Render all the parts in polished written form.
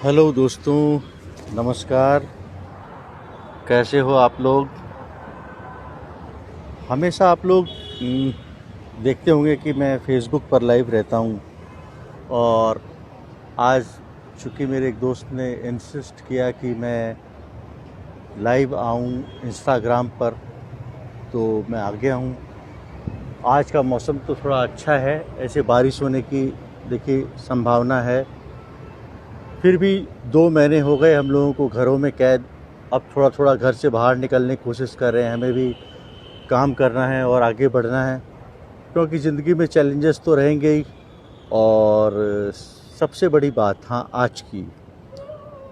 Hello दोस्तों, नमस्कार। कैसे हो आप लोग? हमेशा आप लोग देखते होंगे कि मैं फेसबुक पर लाइव रहता हूँ। और आज चूँकि मेरे एक दोस्त ने इंसिस्ट किया कि मैं लाइव आऊँ इंस्टाग्राम पर, तो मैं आ गया हूँ। आज का मौसम तो थोड़ा अच्छा है, ऐसे बारिश होने की देखिए संभावना है। फिर भी 2 महीने हो गए हम लोगों को घरों में कैद। अब थोड़ा थोड़ा घर से बाहर निकलने की कोशिश कर रहे हैं। हमें भी काम करना है और आगे बढ़ना है, क्योंकि ज़िंदगी में चैलेंजेस तो रहेंगे ही। और सबसे बड़ी बात, हाँ, आज की,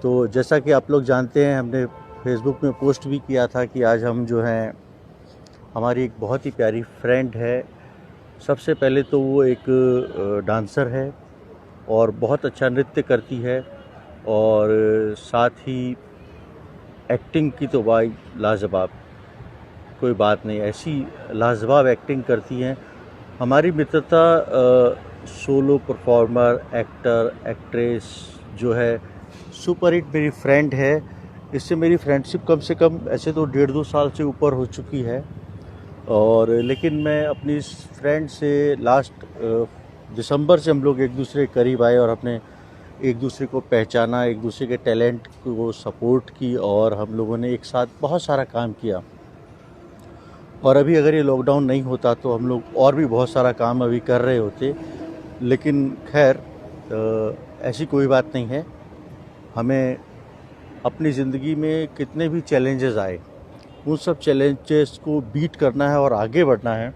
तो जैसा कि आप लोग जानते हैं, हमने फेसबुक में पोस्ट भी किया था कि आज हम जो हैं, हमारी एक बहुत ही प्यारी फ्रेंड है। सबसे पहले तो वो एक डांसर है और बहुत अच्छा नृत्य करती है, और साथ ही एक्टिंग की तो भाई लाजवाब, कोई बात नहीं, ऐसी लाजवाब एक्टिंग करती हैं। हमारी मित्रता सोलो परफॉर्मर, एक्टर, एक्ट्रेस जो है, सुपर हिट मेरी फ्रेंड है। इससे मेरी फ्रेंडशिप कम से कम ऐसे तो 1.5-2 साल से ऊपर हो चुकी है। और लेकिन मैं अपनी इस फ्रेंड से लास्ट दिसंबर से हम लोग एक दूसरे के करीब आए और अपने एक दूसरे को पहचाना, एक दूसरे के टैलेंट को सपोर्ट की, और हम लोगों ने एक साथ बहुत सारा काम किया। और अभी अगर ये लॉकडाउन नहीं होता तो हम लोग और भी बहुत सारा काम अभी कर रहे होते। लेकिन खैर, ऐसी कोई बात नहीं है। हमें अपनी ज़िंदगी में कितने भी चैलेंजेस आए, उन सब चैलेंजेस को बीट करना है और आगे बढ़ना है।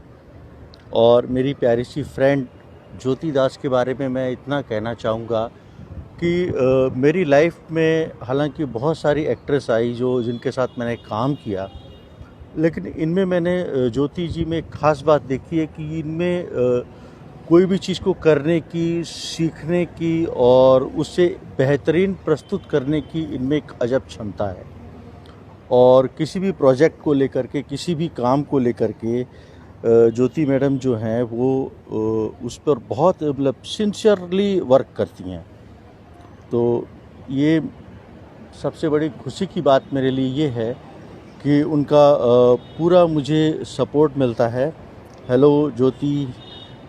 और मेरी प्यारी सी फ्रेंड ज्योति दास के बारे में मैं इतना कहना चाहूँगा कि मेरी लाइफ में हालांकि बहुत सारी एक्ट्रेस आई जो जिनके साथ मैंने काम किया, लेकिन इनमें मैंने ज्योति जी में एक ख़ास बात देखी है कि इनमें कोई भी चीज़ को करने की, सीखने की और उससे बेहतरीन प्रस्तुत करने की इनमें एक अजब क्षमता है। और किसी भी प्रोजेक्ट को लेकर के, किसी भी काम को लेकर के ज्योति मैडम जो हैं वो उस पर बहुत मतलब सिंसियरली वर्क करती हैं। तो ये सबसे बड़ी खुशी की बात मेरे लिए ये है कि उनका पूरा मुझे सपोर्ट मिलता है। हेलो ज्योति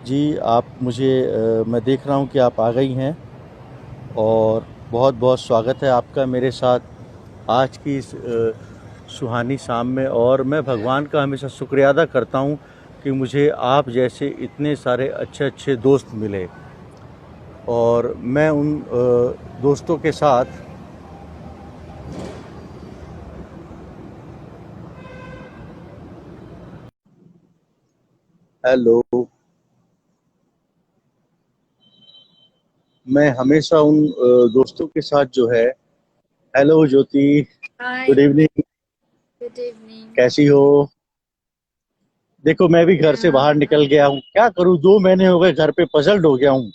जी, आप मुझे मैं देख रहा हूँ कि आप आ गई हैं, और बहुत बहुत स्वागत है आपका मेरे साथ आज की इस सुहानी शाम में। और मैं भगवान का हमेशा शुक्रिया अदा करता हूँ कि मुझे आप जैसे इतने सारे अच्छे अच्छे दोस्त मिले। और मैं उन दोस्तों के साथ हेलो, मैं हमेशा उन दोस्तों के साथ जो है, hello Jyoti, hi. Good evening, good evening. कैसी हो? देखो, मैं भी घर से बाहर निकल गया हूँ, क्या करूँ, 2 महीने हो गए घर पे पजल्ड हो गया हूँ।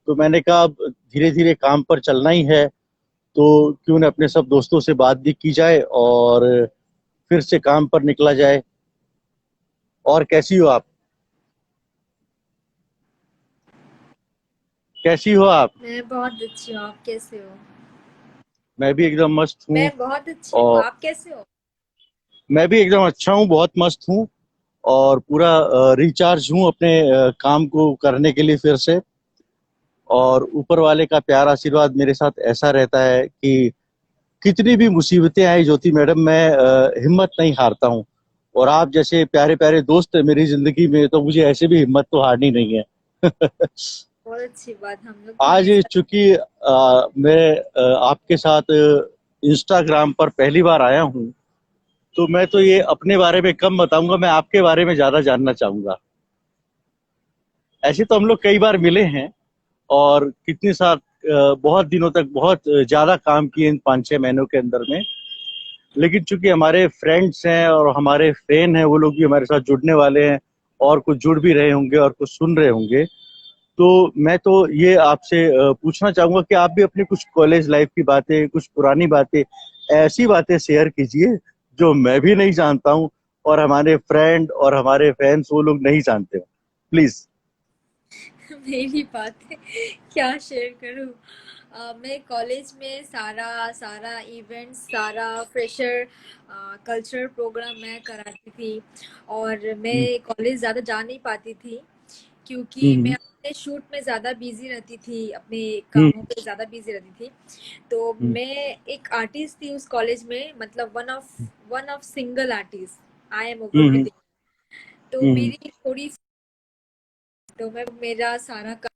तो मैंने कहा अब धीरे धीरे काम पर चलना ही है, तो क्यों न अपने सब दोस्तों से बात भी की जाए और फिर से काम पर निकला जाए। और कैसी हो आप? कैसी हो आप? मैं बहुत अच्छी हूँ, आप कैसे हो? मैं भी एकदम मस्त हूँ। मैं बहुत अच्छी हूँ, और आप कैसे हो? मैं भी एकदम अच्छा हूँ, बहुत मस्त हूँ। और पूरा रिचार्ज हूँ अपने काम को करने के लिए फिर से। और ऊपर वाले का प्यार आशीर्वाद मेरे साथ ऐसा रहता है कि कितनी भी मुसीबतें आई ज्योति मैडम, मैं हिम्मत नहीं हारता हूँ। और आप जैसे प्यारे प्यारे दोस्त है मेरी जिंदगी में, तो मुझे ऐसे भी हिम्मत तो हारनी नहीं है। बहुत अच्छी बात, हम लोग आज हमेशा। चूंकि मैं आपके साथ इंस्टाग्राम पर पहली बार आया हूँ, तो मैं तो ये अपने बारे में कम बताऊंगा, मैं आपके बारे में ज्यादा जानना चाहूंगा। ऐसे तो हम लोग कई बार मिले हैं और कितने साथ बहुत दिनों तक बहुत ज्यादा काम किए इन 5-6 महीनों के अंदर में। लेकिन चूंकि हमारे फ्रेंड्स हैं और हमारे फैन हैं, वो लोग भी हमारे साथ जुड़ने वाले हैं, और कुछ जुड़ भी रहे होंगे और कुछ सुन रहे होंगे। तो मैं तो ये आपसे पूछना चाहूंगा कि आप भी अपनी कुछ कॉलेज लाइफ की बातें, कुछ पुरानी बातें, ऐसी बातें शेयर कीजिए जो मैं भी नहीं जानता हूँ और हमारे फ्रेंड और हमारे फैंस वो लोग नहीं जानते हो, प्लीज। मेरी बातें क्या शेयर करूं। मैं कॉलेज में सारा सारा इवेंट, सारा फ्रेशर कल्चरल प्रोग्राम मैं कराती थी। और मैं हम्म, कॉलेज ज़्यादा जा नहीं पाती थी क्योंकि मैं हम्म, अपने शूट में ज़्यादा बिजी रहती थी, अपने हम्म, कामों पे ज़्यादा बिजी रहती थी। तो हम्म, मैं एक आर्टिस्ट थी उस कॉलेज में, मतलब one of single artist I M hmm, overall. तो हम्म, मेरी थोड़ी, तो मैं मेरा सारा काम,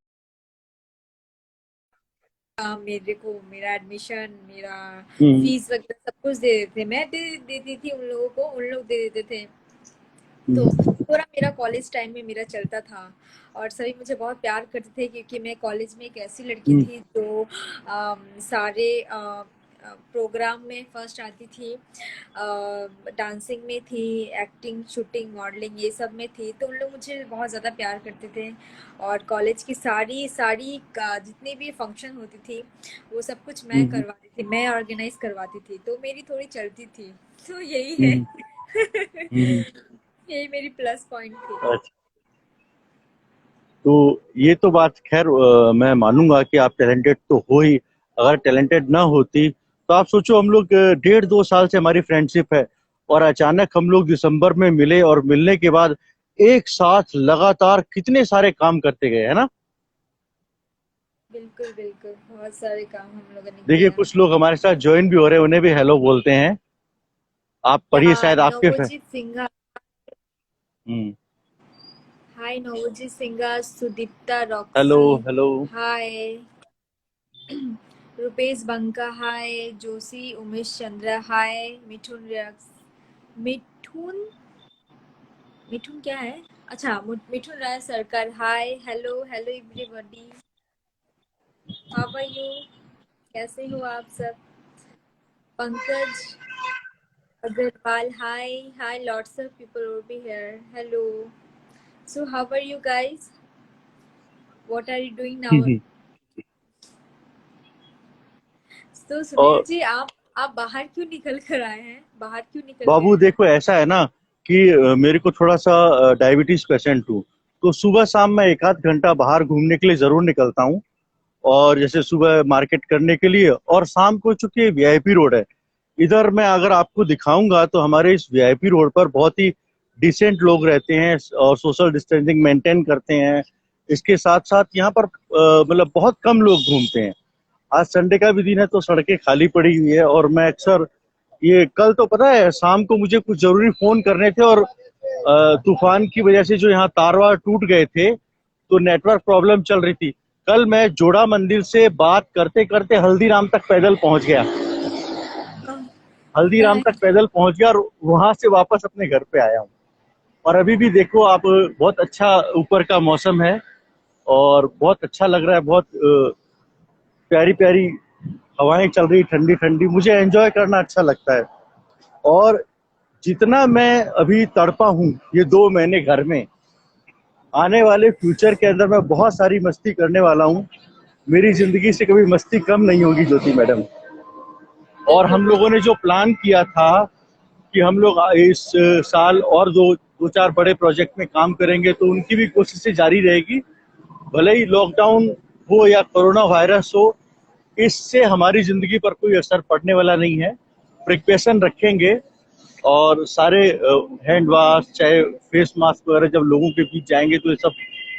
मेरे को मेरा एडमिशन, मेरा हम्म, फीस वगैरह सब कुछ दे देते थे, मैं दे देती थी उन लोगों को, उन लोग दे देते थे। तो हम्म, पूरा मेरा कॉलेज टाइम में मेरा चलता था। और सभी मुझे बहुत प्यार करते थे क्योंकि मैं कॉलेज में एक ऐसी लड़की हम्म, थी जो सारे प्रोग्राम में फर्स्ट आती थी, डांसिंग में थी, एक्टिंग, शूटिंग, मॉडलिंग, ये सब में थी। तो उन लोग मुझे बहुत ज़्यादा प्यार करते थे। और कॉलेज की सारी सारी जितनी भी फंक्शन होती थी वो सब कुछ मैं हम्म, करवाती थी, मैं ऑर्गेनाइज करवाती थी, तो मेरी थोड़ी चलती थी। तो यही है। हम्म, हम्म, यही मेरी प्लस पॉइंट थी। अच्छा। तो ये तो बात खैर मैं मानूंगा कि आप टैलेंटेड तो हो ही। अगर टैलेंटेड ना होती तो आप सोचो, हम लोग 1.5-2 साल से हमारी फ्रेंडशिप है, और अचानक हम लोग दिसंबर में मिले, और मिलने के बाद एक साथ लगातार कितने सारे काम करते गए, है ना। बिल्कुल बिल्कुल, बहुत सारे काम हम लोगों ने देखिए, किया। कुछ लोग हमारे साथ ज्वाइन भी हो रहे हैं, उन्हें भी हेलो बोलते हैं। आप पढ़िए, या शायद आपके नवोजीत सिंघा, हम्म। Hi Navojit Singha, Sudipta hello, Roxy, hello. Hi Rupesh Banka, hi Joshi Umesh Chandra, hi Mithun rocks, Mithun, Mithun क्या है, अच्छा Mithun Roy Sarkar, hi, hello hello everybody, how are you, कैसे हो आप सब। पंकज अग्रवाल, हाय हाय, lots of people will be here, hello, so how are you guys, what are you doing now। तो सुनील और जी, आप बाहर क्यों निकल कर आए हैं, बाहर क्यों निकल गए बाबू हैं। देखो, ऐसा है ना कि मेरे को थोड़ा सा डायबिटीज पेशेंट हूँ। तो सुबह शाम मैं एक आध घंटा बाहर घूमने के लिए जरूर निकलता हूँ। और जैसे सुबह मार्केट करने के लिए, और शाम को चूंकि वीआईपी रोड है इधर, मैं अगर आपको दिखाऊंगा तो हमारे इस वीआईपी रोड पर बहुत ही डिसेंट लोग रहते हैं और सोशल डिस्टेंसिंग मेंटेन करते हैं। इसके साथ साथ यहाँ पर मतलब बहुत कम लोग घूमते हैं। आज संडे का भी दिन है तो सड़कें खाली पड़ी हुई है, और मैं अक्सर, ये कल तो पता है शाम को मुझे कुछ जरूरी फोन करने थे, और तूफान की वजह से जो यहाँ तार वार टूट गए थे तो नेटवर्क प्रॉब्लम चल रही थी। कल मैं जोड़ा मंदिर से बात करते करते हल्दीराम तक पैदल पहुंच गया। हल्दीराम तक नाइस। पैदल पहुंच गया, और वहां से वापस अपने घर पे आया हूँ। और अभी भी देखो आप, बहुत अच्छा ऊपर का मौसम है, और बहुत अच्छा लग रहा है। बहुत प्यारी प्यारी हवाएं चल रही, ठंडी ठंडी, मुझे एंजॉय करना अच्छा लगता है। और जितना मैं अभी तड़पा हूँ ये 2 महीने घर में, आने वाले फ्यूचर के अंदर मैं बहुत सारी मस्ती करने वाला हूँ। मेरी जिंदगी से कभी मस्ती कम नहीं होगी ज्योति मैडम। और बिल्कुल हम लोगों बिल्कुल। ने जो प्लान किया था कि हम लोग इस साल और दो दो चार बड़े प्रोजेक्ट में काम करेंगे, तो उनकी भी कोशिशें जारी रहेगी। भले ही लॉकडाउन हो या कोरोना वायरस हो, इससे हमारी जिंदगी पर कोई असर पड़ने वाला नहीं है। प्रिकॉशन रखेंगे, और सारे हैंड वॉश, चाहे फेस मास्क वगैरह, जब लोगों के बीच जाएंगे तो ये सब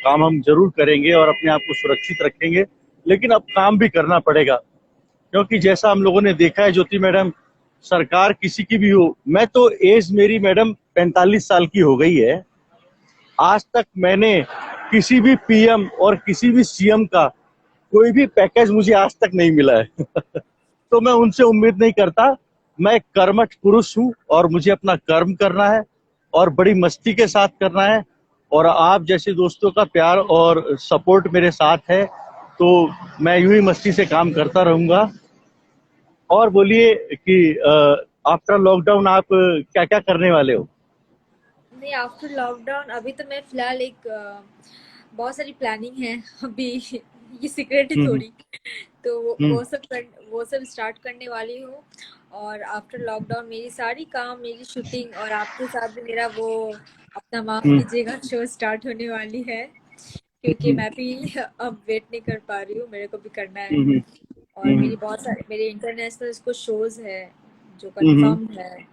काम हम जरूर करेंगे और अपने आप को सुरक्षित रखेंगे। लेकिन अब काम भी करना पड़ेगा, क्योंकि जैसा हम लोगों ने देखा है ज्योति मैडम, सरकार किसी की भी हो, मैं तो एज मेरी मैडम 45 साल की हो गई है, आज तक मैंने किसी भी पीएम और किसी भी सीएम का कोई भी पैकेज मुझे आज तक नहीं मिला है। तो मैं उनसे उम्मीद नहीं करता। मैं एक कर्मठ पुरुष हूँ, और मुझे अपना कर्म करना है, और बड़ी मस्ती के साथ करना है। और आप जैसे दोस्तों का प्यार और सपोर्ट मेरे साथ है, तो मैं यूं ही मस्ती से काम करता रहूंगा। और बोलिए कि आफ्टर लॉकडाउन आप क्या क्या करने वाले हो। नहीं, आफ्टर लॉकडाउन अभी तो मैं फिलहाल एक बहुत सारी प्लानिंग है अभी, ये सीक्रेट है हम्म, थोड़ी। तो हम्म, वो सब स्टार्ट करने वाली हूँ। और आफ्टर लॉकडाउन मेरी सारी काम, मेरी शूटिंग, और आपके साथ भी मेरा वो अपना माफ हम्म, कीजिएगा शो स्टार्ट होने वाली है। क्योंकि मैं भी अब वेट नहीं कर पा रही हूँ, मेरे को भी करना है। हम्म, और हम्म, मेरी बहुत सारे मेरे इंटरनेशनल कुछ शोज है जो हम्म, कंफर्म है।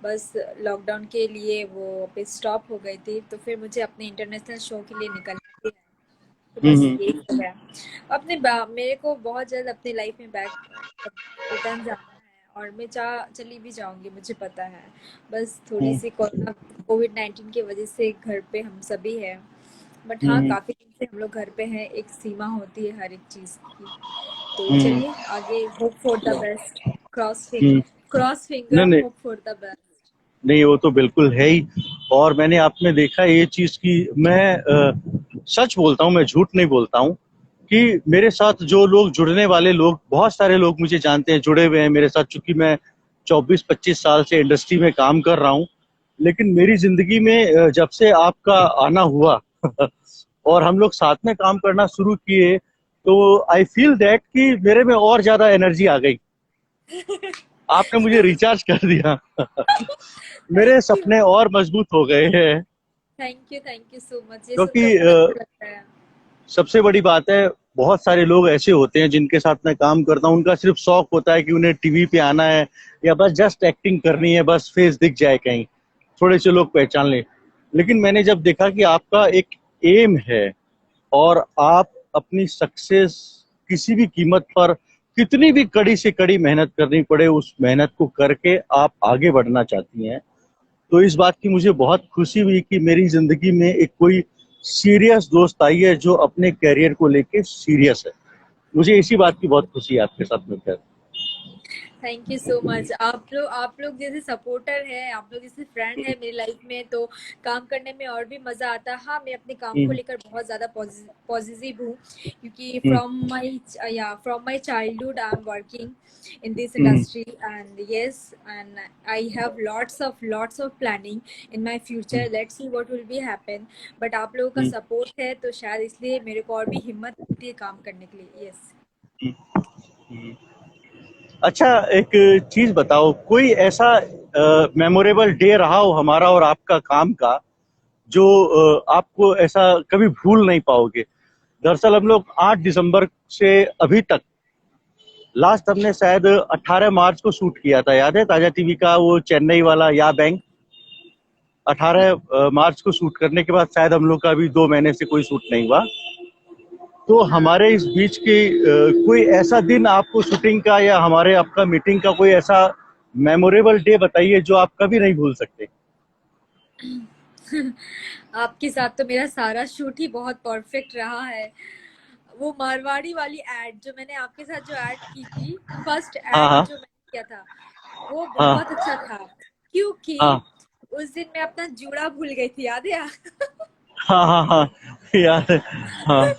बस लॉकडाउन के लिए वो पे स्टॉप हो गई थी, तो फिर मुझे अपने इंटरनेशनल शो के लिए निकलना भी है। तो बस हम्म, यही सब है। मेरे को बहुत जल्द अपनी लाइफ में बैक रिटर्न जाना है, और मैं चली भी जाऊंगी, मुझे पता है। बस थोड़ी हम्म, सी कोविड-19 की वजह से घर पे हम सभी हैं। बट हाँ, हम्म, काफी दिन से हम लोग घर पे हैं, एक सीमा होती है हर एक चीज की। तो हम्म, चलिए आगे, hope for the best. Hmm. Cross नहीं फिंगर, नहीं होप फॉर द बेस्ट। नहीं, वो तो बिल्कुल है ही। और मैंने आप में देखा ये चीज की, मैं सच बोलता हूँ, मैं झूठ नहीं बोलता हूँ कि मेरे साथ जो लोग जुड़ने वाले लोग, बहुत सारे लोग मुझे जानते हैं, जुड़े हुए हैं मेरे साथ, चूंकि मैं 24-25 साल से इंडस्ट्री में काम कर रहा हूँ। लेकिन मेरी जिंदगी में जब से आपका आना हुआ और हम लोग साथ में काम करना शुरू किए, तो आई फील दैट कि मेरे में और ज्यादा एनर्जी आ गई। आपने मुझे रिचार्ज कर दिया। मेरे थैंक यू। सपने और मजबूत हो गए हैं। थैंक यू सो मच, ये क्योंकि सुनकर बहुत अच्छा लगता है। सबसे बड़ी बात है, बहुत सारे लोग ऐसे होते हैं जिनके साथ मैं काम करता हूँ, उनका सिर्फ शौक होता है कि उन्हें टीवी पे आना है, या बस जस्ट एक्टिंग करनी है, बस फेस दिख जाए कहीं, थोड़े से लोग पहचान लें। लेकिन मैंने जब देखा कि आपका एक एम है, और आप अपनी सक्सेस किसी भी कीमत पर, कितनी भी कड़ी से कड़ी मेहनत करनी पड़े, उस मेहनत को करके आप आगे बढ़ना चाहती हैं, तो इस बात की मुझे बहुत खुशी हुई कि मेरी जिंदगी में एक कोई सीरियस दोस्त आई है जो अपने कैरियर को लेके सीरियस है। मुझे इसी बात की बहुत खुशी है आपके साथ मिलकर। Thank you so much. आप लोग जैसे सपोर्टर है, आप लोग जैसे फ्रेंड है मेरी लाइफ में, तो काम करने में और भी मजा आता है। हाँ, मैं अपने काम को हम्म, लेकर बहुत ज्यादा पॉजिटिव हूँ, क्योंकि hmm, from my childhood I am working in this hmm, industry, and yes, and I have lots of planning in my hmm, future. Let's see what will be happen. But आप लोगों का हम्म, support है, तो शायद इसलिए मेरे को और भी हिम्मत मिलती है काम करने के लिए। यस। हम्म। अच्छा, एक चीज बताओ, कोई ऐसा मेमोरेबल डे रहा हो हमारा और आपका काम का, जो आपको ऐसा कभी भूल नहीं पाओगे? दरअसल हम लोग 8 दिसंबर से अभी तक, लास्ट हमने शायद 18 मार्च को शूट किया था, याद है? ताजा टीवी का वो चेन्नई वाला या बैंक, 18 मार्च को शूट करने के बाद शायद हम लोग का अभी 2 महीने से कोई शूट नहीं हुआ। तो हाँ। हमारे इस बीच की कोई ऐसा दिन आपको शूटिंग का, या हमारे आपका मीटिंग का कोई ऐसा मेमोरेबल डे बताइए जो आप कभी नहीं भूल सकते। आपके साथ तो मेरा सारा शूट ही बहुत परफेक्ट रहा है। वो मारवाड़ी वाली एड जो मैंने आपके साथ जो ऐड की थी, फर्स्ट हाँ, ऐड हाँ, जो मैंने किया था, वो बहुत हाँ, अच्छा था। क्योंकि हाँ, उस दिन मैं अपना जूड़ा भूल गई थी, याद है? हाँ, हाँ, हाँ, याद है। हाँ,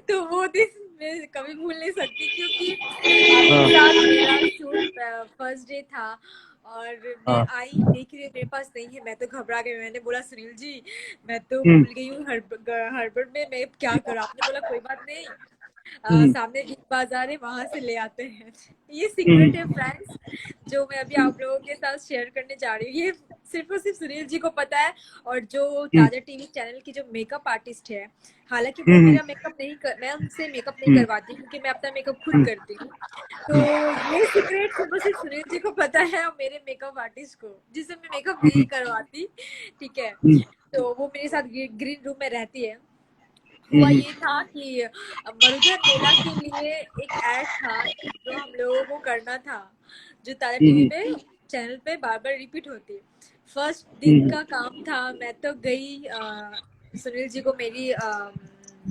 तो वो दिन मैं कभी भूल नहीं सकती, क्योंकि आपके हाँ, साथ मेरा शूट फर्स्ट डे था। और मैं हाँ, आई, देख रही हूँ मेरे पास नहीं है, मैं तो घबरा गई। मैंने बोला, सुनील जी, मैं तो हम्म, भूल गई हूँ हड़बड़ में, मैं क्या करूँ? आपने बोला कोई बात नहीं, हम्म, सामने बिग बाजार है, वहां से ले आते हैं। ये हम्म, सीक्रेट है फ्रेंड्स, जो मैं अभी आप लोगों के साथ शेयर करने जा रही हूँ। ये सिर्फ और सिर्फ सुनील जी को पता है, और जो हम्म, ताजा टीवी चैनल की जो मेकअप आर्टिस्ट है। हालांकि वो हम्म, मेरा मेकअप नहीं कर मैं उनसे मेकअप नहीं हम्म, करवाती, क्योंकि मैं अपना मेकअप खुद करती हूँ। तो ये सीक्रेट सिर्फ और सिर्फ सुनील जी को पता है, और मेरे मेकअप आर्टिस्ट को, जिसे मैं मेकअप नहीं हम्म, करवाती। ठीक है। हम्म, तो वो मेरे साथ ग्रीन रूम में रहती है। हुआ हम्म, ये था कि मरुधर मेला के लिए एक ऐड था जो हम लोगों को करना था, जो ताजा टीवी हम्म, पे चैनल पे बार बार रिपीट होती। फर्स्ट दिन हम्म, का काम था, मैं तो गई। सुनील जी को मेरी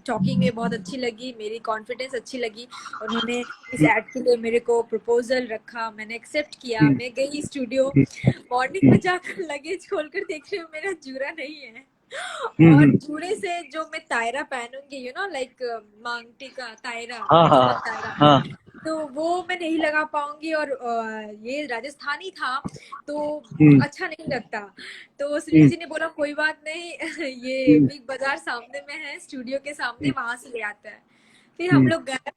टॉकिंग में बहुत अच्छी लगी, मेरी कॉन्फिडेंस अच्छी लगी। उन्होंने इस ऐड के लिए मेरे को प्रपोजल रखा, मैंने एक्सेप्ट किया, मैं गई स्टूडियो। मॉर्निंग में जाकर लगेज खोलकर देख रही हूँ, मेरा जूरा नहीं है। और हम्म, जूड़े से जो मैं तायरा पहनूंगी, लाइक मांग टीका तायरा, हाँ, हाँ, चुन्नत तायरा, हाँ, तो वो मैं नहीं लगा पाऊंगी। और ये राजस्थानी था, तो हम्म, अच्छा नहीं लगता। तो सुनील हम्म, जी ने बोला कोई बात नहीं, ये हम्म, बिग बाजार सामने में है, स्टूडियो के सामने, हम्म, वहां से ले आता है। फिर हम हम्म, लोग गए,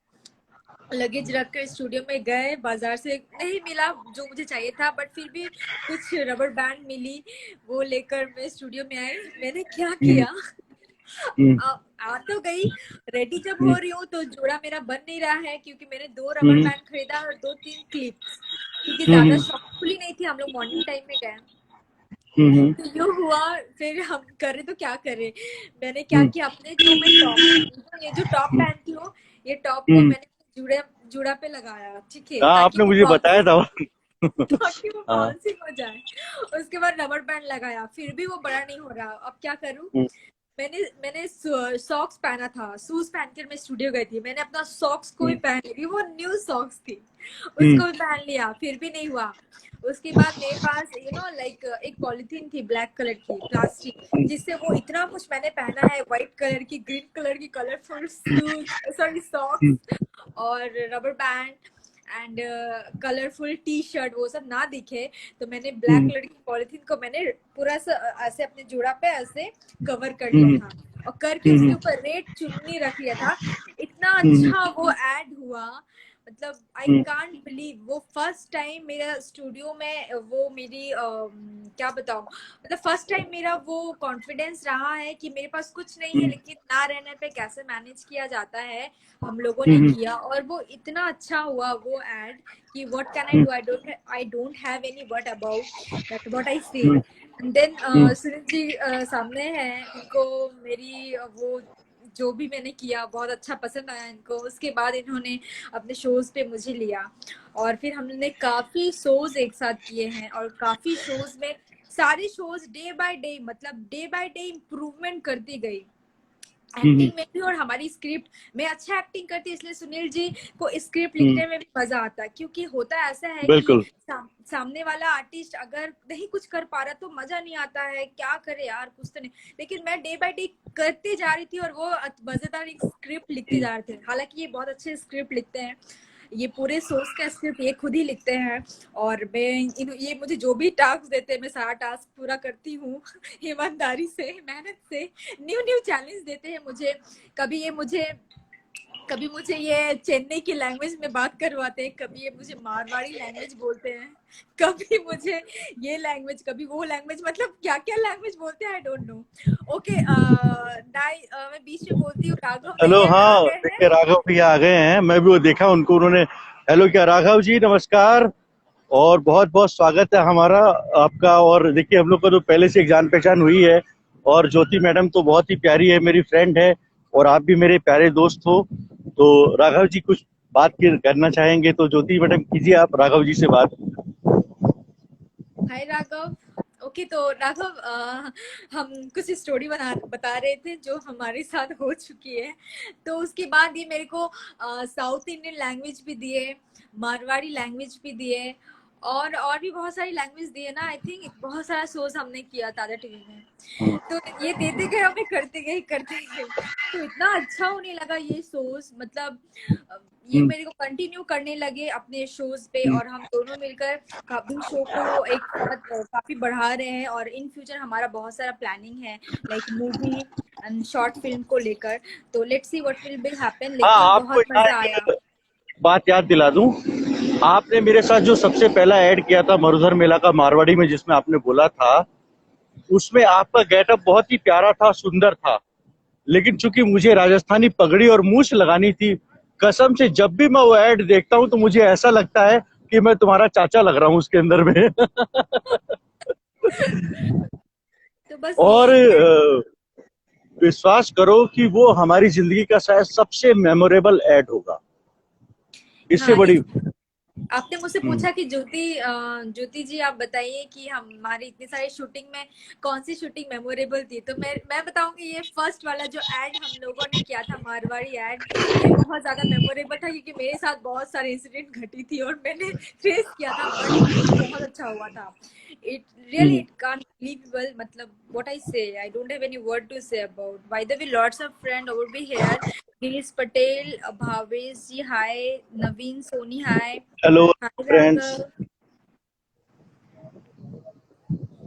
लगेज रख कर स्टूडियो में गए। बाजार से नहीं मिला जो मुझे चाहिए था, बट फिर भी कुछ रबर बैंड मिली, वो लेकर मैं स्टूडियो में आई। मैंने क्या हम्म, किया, हम्म, आ तो गई, रेडी जब हम्म, हो रही हूँ तो जोड़ा मेरा बन नहीं रहा है, क्योंकि मैंने 2 रबर हम्म, बैंड खरीदा और 2-3 क्लिप्स, क्योंकि ज्यादा हम्म, शॉपफुल ही नहीं थी, हम लोग मॉर्निंग टाइम में गए। हम्म, तो यूँ हुआ, फिर हम करे तो क्या करें, मैंने क्या हम्म, किया, अपने जो मैं टॉप, ये जो टॉप पहनती हूँ, ये टॉप को हम्म। मैंने जुड़े जुड़ा पे लगाया, ठीक है, हाँ, ताकि आपने वो मुझे बताया था। ताकि वो हाँ। बाउंसिंग हो जाए। उसके बाद रबर बैंड लगाया, फिर भी वो बड़ा नहीं हो रहा, अब क्या करूं। हम्म, मैंने मैंने सॉक्स पहना था, शूज पहनकर मैं स्टूडियो गई थी, मैंने अपना सॉक्स को भी हम्म, पहन ली, वो न्यू सॉक्स थी, हम्म, उसको भी पहन लिया, फिर भी नहीं हुआ। उसके बाद मेरे पास लाइक एक पॉलिथीन थी ब्लैक कलर की प्लास्टिक, जिससे वो इतना कुछ मैंने पहना है, व्हाइट कलर की, ग्रीन कलर की कलरफुल शूज, सॉरी हम्म, सॉक्स, और rubber band and colourful T shirt, वो सब ना दिखे, तो मैंने ब्लैक हम्म, कलर की पॉलिथीन को मैंने पूरा ऐसे अपने जोड़ा पे ऐसे कवर कर लिया हम्म, था, और करके उसके हम्म, ऊपर रेड चुन्नी रख लिया था। इतना हम्म, अच्छा वो ऐड हुआ, मतलब आई हम्म, कांट बिलीव, वो फर्स्ट टाइम मेरा स्टूडियो में, वो मेरी क्या बताऊं, मतलब फर्स्ट टाइम मेरा वो कॉन्फिडेंस रहा है कि मेरे पास कुछ नहीं है, हम्म, लेकिन ना रहने पे कैसे मैनेज किया जाता है, हम लोगों ने हम्म, किया, और वो इतना अच्छा हुआ वो एड, कि what can I hmm, do, I don't have any word about that, what I से। हम्म, एंड देन हम्म, सुनील जी सामने हैं, उनको मेरी वो जो भी मैंने किया बहुत अच्छा पसंद आया इनको, उसके बाद इन्होंने अपने शोज पे मुझे लिया, और फिर हमने काफी शोज एक साथ किए हैं, और काफी शोज में सारे शोज डे बाय डे, मतलब डे बाय डे इम्प्रूवमेंट करती गई, हम्म, एक्टिंग में भी और हमारी स्क्रिप्ट। मैं अच्छा एक्टिंग करती, इसलिए सुनील जी को स्क्रिप्ट हम्म, लिखने में भी मजा आता है, क्योंकि होता ऐसा है कि बिल्कुल। सामने वाला आर्टिस्ट अगर नहीं कुछ कर पा रहा तो मजा नहीं आता है, क्या करे यार, कुछ तो नहीं, लेकिन मैं डे बाय डे करते जा रही थी, और वो मजेदार एक स्क्रिप्ट लिखते जा रहे थे, हालांकि ये बहुत अच्छे स्क्रिप्ट लिखते हैं, ये पूरे सोर्स का स्क्रिप्ट ये खुद ही लिखते हैं, और ये मुझे जो भी टास्क देते हैं मैं सारा टास्क पूरा करती हूँ ईमानदारी से, मेहनत से। न्यू न्यू चैलेंज देते हैं मुझे, कभी मुझे ये चेन्नई की लैंग्वेज में बात करवाते हैं, कभी ये मुझे मारवाड़ी लैंग्वेज बोलते हैं, कभी मुझे ये लैंग्वेज, कभी वो लैंग्वेज, मतलब क्या क्या लैंग्वेज बोलते हैं, आई डोंट नो। ओके, मैं बीच में बोलती हूँ, राघव हेलो, भैया आ हाँ, गए हैं। देखिए राघव भैया आ गए हैं। मैं भी वो देखा उनको, उन्होंने हेलो किया। राघव जी नमस्कार, और बहुत बहुत स्वागत है हमारा आपका। और देखिए, हम लोग का तो पहले से एक जान पहचान हुई है, और ज्योति मैडम तो बहुत ही प्यारी है, मेरी फ्रेंड है, और आप भी मेरे प्यारे दोस्त हो। तो राघव जी कुछ बात करना चाहेंगे तो ज्योति मैडम कीजिए आप राघव जी से बात। हाय राघव। ओके, तो राघव, हम कुछ स्टोरी बता रहे थे जो हमारे साथ हो चुकी है, तो उसके बाद ये मेरे को साउथ इंडियन लैंग्वेज भी दिए, मारवाड़ी लैंग्वेज भी दिए, और भी बहुत सारी लैंग्वेज दिए ना, आई थिंक बहुत सारा शोज हमने किया ताजा टीवी में, तो ये देते गए हमें, करते गए, तो इतना अच्छा होने लगा ये शोज, मतलब ये हम्म, मेरे को कंटिन्यू करने लगे अपने शोज पे, हम्म। और हम दोनों मिलकर काफी शो को एक साथ काफी बढ़ा रहे हैं, और इन फ्यूचर हमारा बहुत सारा प्लानिंग है, like movie and short film को लेकर, तो let's see what will be happen, हाँ, लेकिन आपको बहुत यहाँ मजा आया। एक बात याद दिला दूं। आपने मेरे साथ जो सबसे पहला ऐड किया था मरुधर मेला का मारवाड़ी में, जिसमें आपने बोला था, उसमें आपका गेटअप बहुत ही प्यारा था, सुंदर था। लेकिन चूंकि मुझे राजस्थानी पगड़ी और मूछ लगानी थी, कसम से जब भी मैं वो ऐड देखता हूँ तो मुझे ऐसा लगता है कि मैं तुम्हारा चाचा लग रहा हूँ उसके अंदर में। तो बस और यही है। विश्वास करो कि वो हमारी जिंदगी का शायद सबसे मेमोरेबल ऐड होगा, इससे हाँ, बड़ी। आपने मुझसे हम्म, पूछा कि ज्योति जी आप बताइए कि हमारी इतनी सारी शूटिंग में कौन सी शूटिंग मेमोरेबल थी, तो मैं बताऊंगी, ये फर्स्ट वाला जो एड हम लोगों ने किया था, मारवाड़ी एड, ये बहुत ज्यादा मेमोरेबल था, क्योंकि मेरे साथ बहुत सारे इंसिडेंट घटी थी और मैंने फेस किया था, बट वो बहुत अच्छा हुआ था। It really, hmm. It can't believable, मतलब what I say, I don't have any word to say about, by the way lots of friend over be here, Girish Patel, Bhavesh ji hi, Naveen Soni hi. Hello Hi friends. Raghav.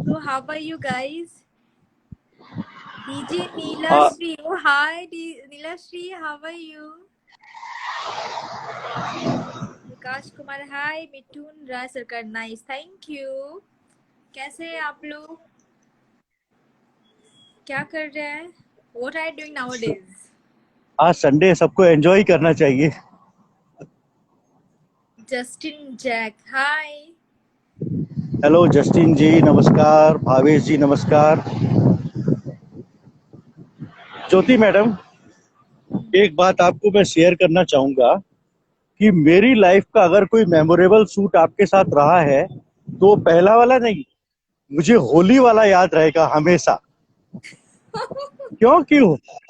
So how are you guys? DJ Neelashri. Oh hi Neelashri, how are you? विकास कुमार हाय, मिठुन राय सरकार nice, thank you. कैसे हैं आप लोग, क्या कर रहे हैं? What are you doing nowadays? आज संडे है, सबको एंजॉय करना चाहिए। Justin Jack, hi. Hello Justin ji नमस्कार, भावेश जी नमस्कार। ज्योति मैडम, एक बात आपको मैं शेयर करना चाहूंगा कि मेरी लाइफ का अगर कोई मेमोरेबल शूट आपके साथ रहा है तो पहला वाला नहीं, मुझे होली वाला याद रहेगा हमेशा। क्योंकि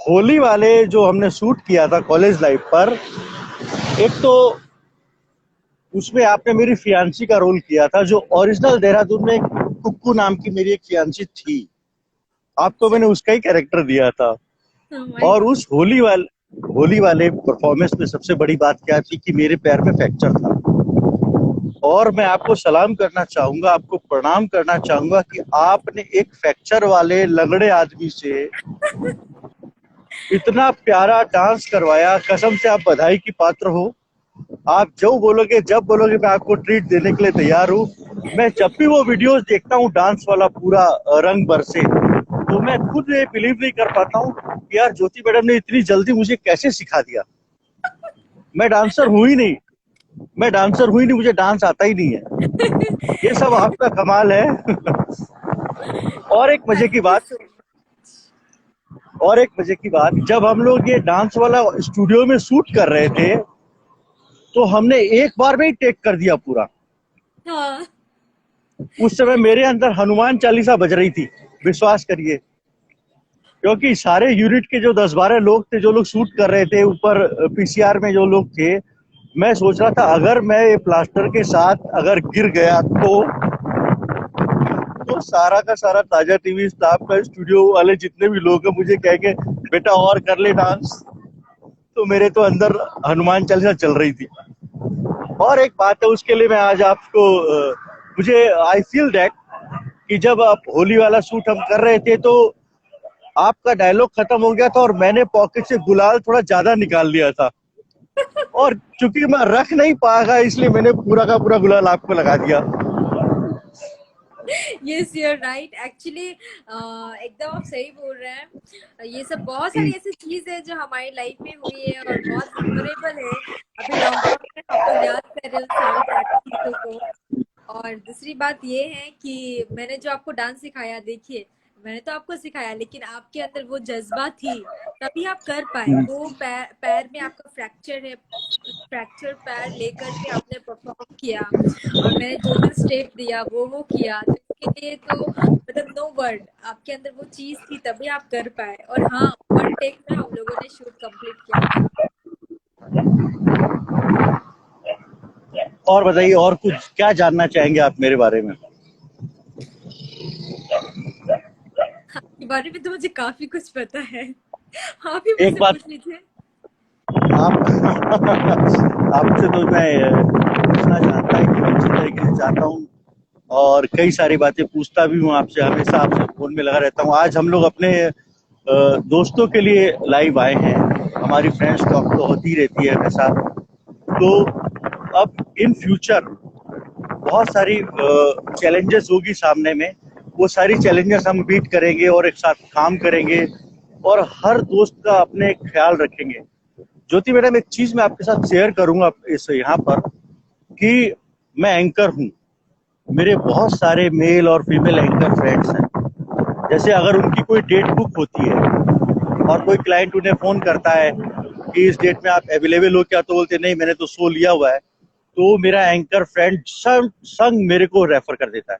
होली वाले जो हमने शूट किया था कॉलेज लाइफ पर, एक तो उसमें आपने मेरी फियांसी का रोल किया था, जो ओरिजिनल देहरादून में एक कुक्कू नाम की मेरी एक फियांसी थी, आपको अच्छा, मैंने उसका ही कैरेक्टर दिया था। oh my और God. उस होली वाले परफॉर्मेंस में सबसे बड़ी बात क्या थी कि मेरे पैर में फ्रैक्चर था। और मैं आपको सलाम करना चाहूंगा, आपको प्रणाम करना चाहूंगा कि आपने एक फ्रैक्चर वाले लंगड़े आदमी से इतना प्यारा डांस करवाया। कसम से आप बधाई की पात्र हो। आप जो बोलोगे, जब बोलोगे, मैं आपको ट्रीट देने के लिए तैयार हूँ। मैं जब भी वो वीडियोस देखता हूँ डांस वाला पूरा रंग बरसे, तो मैं खुद ये बिलीव नहीं कर पाता हूँ कि यार ज्योति मैडम ने इतनी जल्दी मुझे कैसे सिखा दिया। मैं डांसर हूं ही नहीं, मुझे डांस आता ही नहीं है। ये सब आपका कमाल है। और एक मजे Thank की you बात, so much. जब हम लोग ये डांस वाला स्टूडियो में शूट कर रहे थे तो हमने एक बार में ही टेक कर दिया पूरा। हाँ, उस समय मेरे अंदर हनुमान चालीसा बज रही थी, विश्वास करिए। क्योंकि सारे यूनिट के जो 10-12 लोग थे, जो लोग शूट कर रहे थे ऊपर पीसीआर में जो लोग थे, मैं सोच रहा था अगर मैं ये प्लास्टर के साथ अगर गिर गया तो सारा का सारा ताजा टीवी स्टाफ का, स्टूडियो वाले जितने भी लोग हैं, मुझे कहेंगे बेटा और कर ले डांस। तो मेरे तो अंदर हनुमान चालीसा चल रही थी। और एक बात है, उसके लिए मैं आज आपको मुझे आई फील दैट कि जब आप होली वाला शूट हम कर रहे थे तो आपका डायलॉग खत्म हो गया था और मैंने पॉकेट से गुलाल थोड़ा ज्यादा निकाल लिया था, और चूंकि मैं रख नहीं पाया इसलिए मैंने पूरा का पूरा गुलाल आपको लगा दिया। yes, you're right. Actually, एकदम आप सही बोल रहे हैं। ये सब बहुत सारी हम्म। ऐसी चीज है जो हमारी लाइफ में हुई है और बहुत मेमोरेबल है। अभी लॉकडाउन में हम लोग याद कर रहे हैं उन सारी सारी चीजों को। और दूसरी बात ये है कि मैंने जो आपको डांस सिखाया, देखिए, मैंने तो आपको सिखाया लेकिन आपके अंदर वो जज्बा थी, तभी आप कर पाए। वो पैर में आपका फ्रैक्चर है, फ्रैक्चर पैर लेकर के आपने परफॉर्म किया। और मैंने जो जो स्टेप दिया वो किया, तो इसके लिए तो मतलब नो वर्ड, आपके अंदर वो चीज थी तभी आप कर पाए। और हाँ, वन टेक में हम लोगों ने शूट कंप्लीट किया था। और बताइए, और कुछ क्या जानना चाहेंगे आप मेरे बारे में? के बारे में तो मुझे काफी कुछ पता है। आप ही एक मुझसे बात पूछ लीजिए। आप आपसे तो मैं पूछना चाहता है कि अच्छी तरीके से चाहता हूँ, और कई सारी बातें पूछता भी हूँ आपसे, हमेशा आपसे फोन में लगा रहता हूँ। आज हम लोग अपने दोस्तों के लिए लाइव आए हैं। हमारी फ्रेंड्स टॉक तो होती रहती है हमेशा। तो अब इन फ्यूचर बहुत सारी चैलेंजेस होगी सामने में, वो सारी चैलेंजेस हम बीट करेंगे और एक साथ काम करेंगे और हर दोस्त का अपने ख्याल रखेंगे। ज्योति मैडम, एक चीज मैं आपके साथ शेयर करूंगा इस यहाँ पर कि मैं एंकर हूँ। मेरे बहुत सारे मेल और फीमेल एंकर फ्रेंड्स हैं। जैसे अगर उनकी कोई डेट बुक होती है और कोई क्लाइंट उन्हें फोन करता है कि इस डेट में आप अवेलेबल हो क्या, तो बोलते नहीं मैंने तो शो लिया हुआ है, तो मेरा एंकर फ्रेंड संग मेरे को रेफर कर देता है।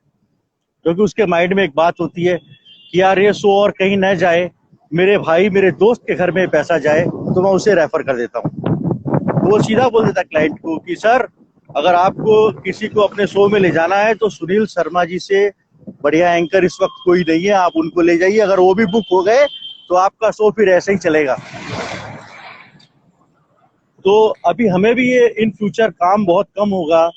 क्योंकि उसके माइंड में एक बात होती है कि यार ये शो और कहीं न जाए, मेरे भाई मेरे दोस्त के घर में पैसा जाए, तो मैं उसे रेफर कर देता हूँ। तो वो सीधा बोल देता है क्लाइंट को कि सर, अगर आपको किसी को अपने शो में ले जाना है तो सुनील शर्मा जी से बढ़िया एंकर इस वक्त कोई नहीं है, आप उनको ले जाइए। अगर वो भी बुक हो गए तो आपका शो फिर ऐसे ही चलेगा। तो अभी हमें भी ये इन फ्यूचर काम बहुत कम होगा।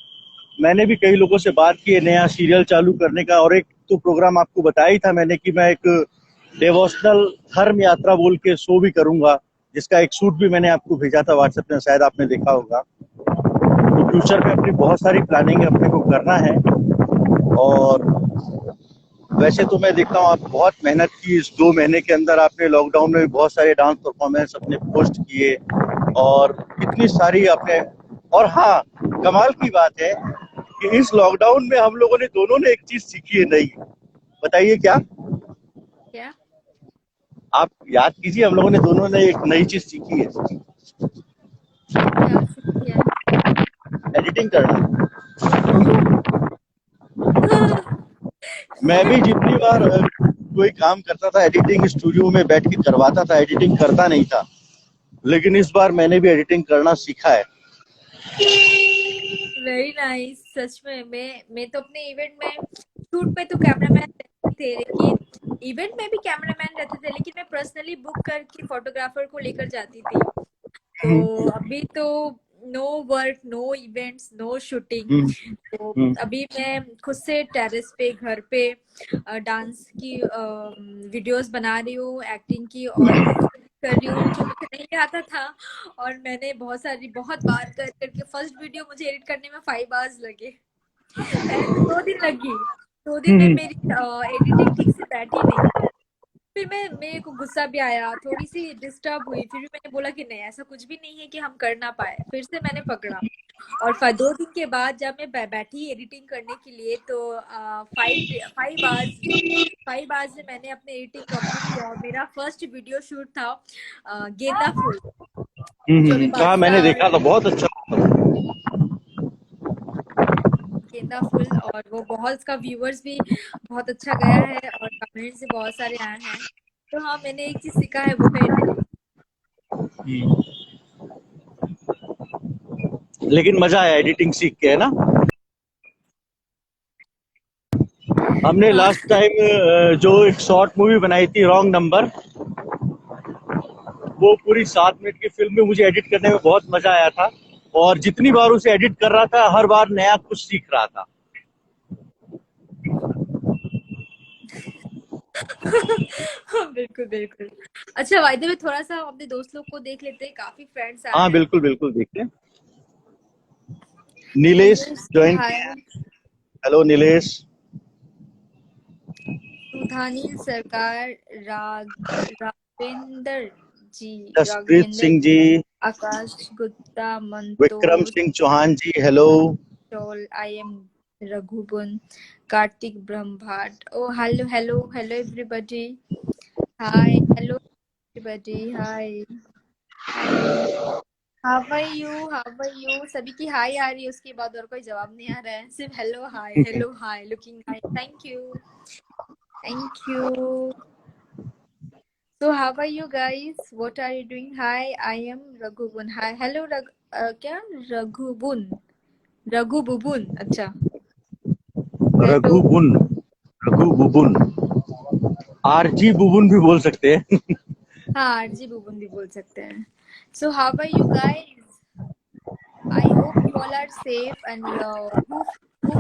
मैंने भी कई लोगों से बात की है नया सीरियल चालू करने का, और एक तो प्रोग्राम आपको बताया ही था मैंने कि मैं एक डिवोशनल धर्म यात्रा बोल के शो भी करूंगा, जिसका एक शूट भी मैंने आपको भेजा था व्हाट्सएप में, शायद आपने देखा होगा। तो फ्यूचर में अपनी बहुत सारी प्लानिंग अपने को करना है। और वैसे तो मैं देखता हूँ आप बहुत मेहनत की, इस 2 महीने के अंदर आपने लॉकडाउन में भी बहुत सारे डांस परफॉर्मेंस अपने पोस्ट किए और कितनी सारी आपने। और हाँ, कमाल की बात है कि इस लॉकडाउन में हम लोगों ने दोनों ने एक चीज सीखी है नई। बताइए क्या? क्या? आप याद कीजिए, हम लोगों ने दोनों ने एक नई चीज सीखी है, क्या सीखी है? एडिटिंग करना। ओह! मैं भी जितनी बार कोई काम करता था एडिटिंग स्टूडियो में बैठ के करवाता था, एडिटिंग करता नहीं था, लेकिन इस बार मैंने भी एडिटिंग करना सीखा है। Very nice. सच में मैं तो अपने इवेंट में शूट पे तो कैमरामैन रहते थे, लेकिन इवेंट में भी कैमरामैन रहते थे, लेकिन मैं पर्सनली बुक करके फोटोग्राफर को लेकर जाती थी। तो अभी तो no work, no events, no shooting. हम्म, तो हम्म, अभी मैं खुद से टेरेस पे, घर पे डांस की वीडियोस बना रही हूँ, एक्टिंग की और कर रही हूँ, जो मुझे नहीं आता था। और मैंने बहुत बार कर करके फर्स्ट वीडियो मुझे एडिट करने में 5 आवर्स लगे। पहले तो 2 दिन लगी। 2 दिन में हम्म, मेरी एडिटिंग ठीक से बैठी नहीं। फिर मेरे को गुस्सा भी आया, थोड़ी सी डिस्टर्ब हुई। फिर भी मैंने बोला कि नहीं, ऐसा कुछ भी नहीं है कि हम कर ना पाए। फिर से मैंने पकड़ा और 2 दिन के बाद जब मैं बैठी एडिटिंग करने के लिए, तो 5 आवर्स में मैंने अपने एडिटिंग कंप्लीट किया। और मेरा फर्स्ट वीडियो शूट था गेंदा फूल, जो भी हाँ मैंने बादशाह देखा था, बहुत अच्छा। गेंदा फूल। और वो बहुत, उसका व्यूअर्स भी बहुत अच्छा गया है और कमेंट्स भी बहुत सारे आए हैं। तो हाँ, मैंने एक चीज सीखा है, वो है एडिटिंग। लेकिन मजा आया एडिटिंग सीख के, है ना? हमने हाँ। लास्ट टाइम जो एक शॉर्ट मूवी बनाई थी, रॉन्ग नंबर, वो पूरी 7 मिनट की फिल्म में मुझे एडिट करने में बहुत मजा आया था। और जितनी बार उसे एडिट कर रहा था, हर बार नया कुछ सीख रहा था। बिल्कुल बिल्कुल। अच्छा, बाय द वे थोड़ा सा अपने दोस्त लोग को देख लेते हैं, काफी फ्रेंड्स आए हाँ हैं। बिल्कुल बिल्कुल, देखते हैं। नीलेश नीलेश जी ज्वाइन हाय। किया। हेलो नीलेश। सुधानील सरकार, राघवेंद्र जी, जसप्रीत राघवेंद्र सिंह जी। आकाश गुप्ता, विक्रम मंतोष सिंह चौहान जी, hello. Toll, I am Raghubun, Kartik Brahmbhat. Oh, hello everybody. Hi, hello everybody. Hi, hi. How are you? How are you? सभी की हाय आ रही है, उसके बाद और कोई जवाब नहीं आ रहा है, सिर्फ hello hi, looking hi. Thank you, thank you. So how are you guys? What are you doing? Hi, I am Raghubun. Hi, hello क्या? रघुबुन, रघु बुबुन, अच्छा। हेलो। रघु बुन, रघु बुबुन, आरजी बुबुन भी बोल सकते हैं। हाँ, आरजी बुबुन भी बोल सकते हैं। So how are you guys? I hope you all are safe, and who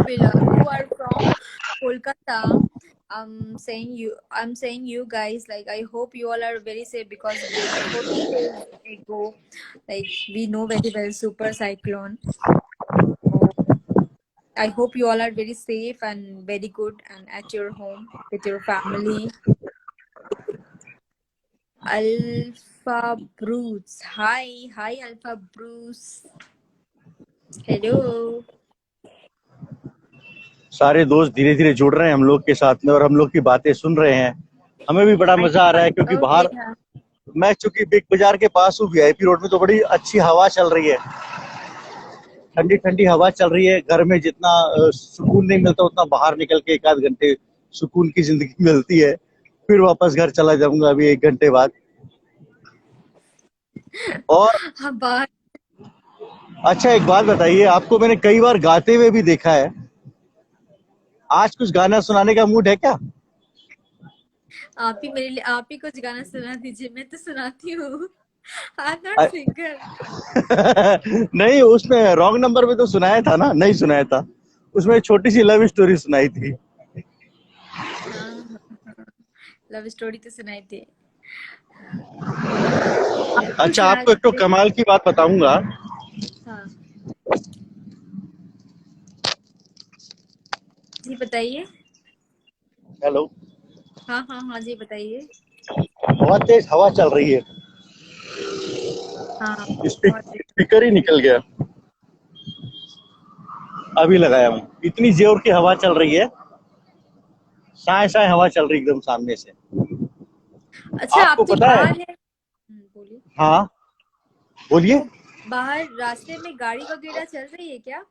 are from Kolkata. I'm saying you guys, like, I hope you all are very safe, because before 2 days ago, like, we know very well super cyclone. So I hope you all are very safe and very good and at your home with your family. Alpha Bruce. Hi Alpha Bruce. Hello. सारे दोस्त धीरे धीरे जुड़ रहे हैं हम लोग के साथ में और हम लोग की बातें सुन रहे हैं। हमें भी बड़ा I मजा आ रहा है क्योंकि okay. बाहर, मैं चूंकि बिग बाजार के पास हूँ, वीआईपी रोड में, तो बड़ी अच्छी हवा चल रही है। ठंडी ठंडी हवा चल रही है। घर में जितना सुकून नहीं मिलता, उतना बाहर निकल के 1 आध घंटे सुकून की जिंदगी मिलती है। फिर वापस घर चला जाऊंगा अभी 1 घंटे बाद। और हाँ, बाहर। अच्छा, एक बात बताइए, आपको मैंने कई बार गाते हुए भी देखा है। आज कुछ गाना सुनाने का मूड है क्या? आप ही मेरे लिए, आप ही कुछ गाना सुना दीजिए, मैं तो सुनाती हूँ। I am not a- singer. नहीं, उसमें रॉन्ग नंबर में तो सुनाया था ना? नहीं सुनाया था? उसमें एक छोटी सी लव स्टोरी सुनाई थी। हाँ हाँ, लव स्टोरी तो सुनाई थी। कुछ अच्छा, सुना आपको एक तो दीजिए। कमाल की बात बताऊंगा। हाँ जी, बताइए। हेलो। हाँ हाँ हाँ जी, बताइए। बहुत तेज हवा चल रही है। हाँ, बहुत स्पीकर ही निकल गया। अभी लगाया हूँ। इतनी जोर की हवा चल रही है, साए साए हवा चल रही है एकदम सामने से। अच्छा, आपको आप तो पता है? बाहर है। बोलिए। हाँ, बोलिए। तो बाहर रास्ते में गाड़ी वगैरह चल रही है क्या?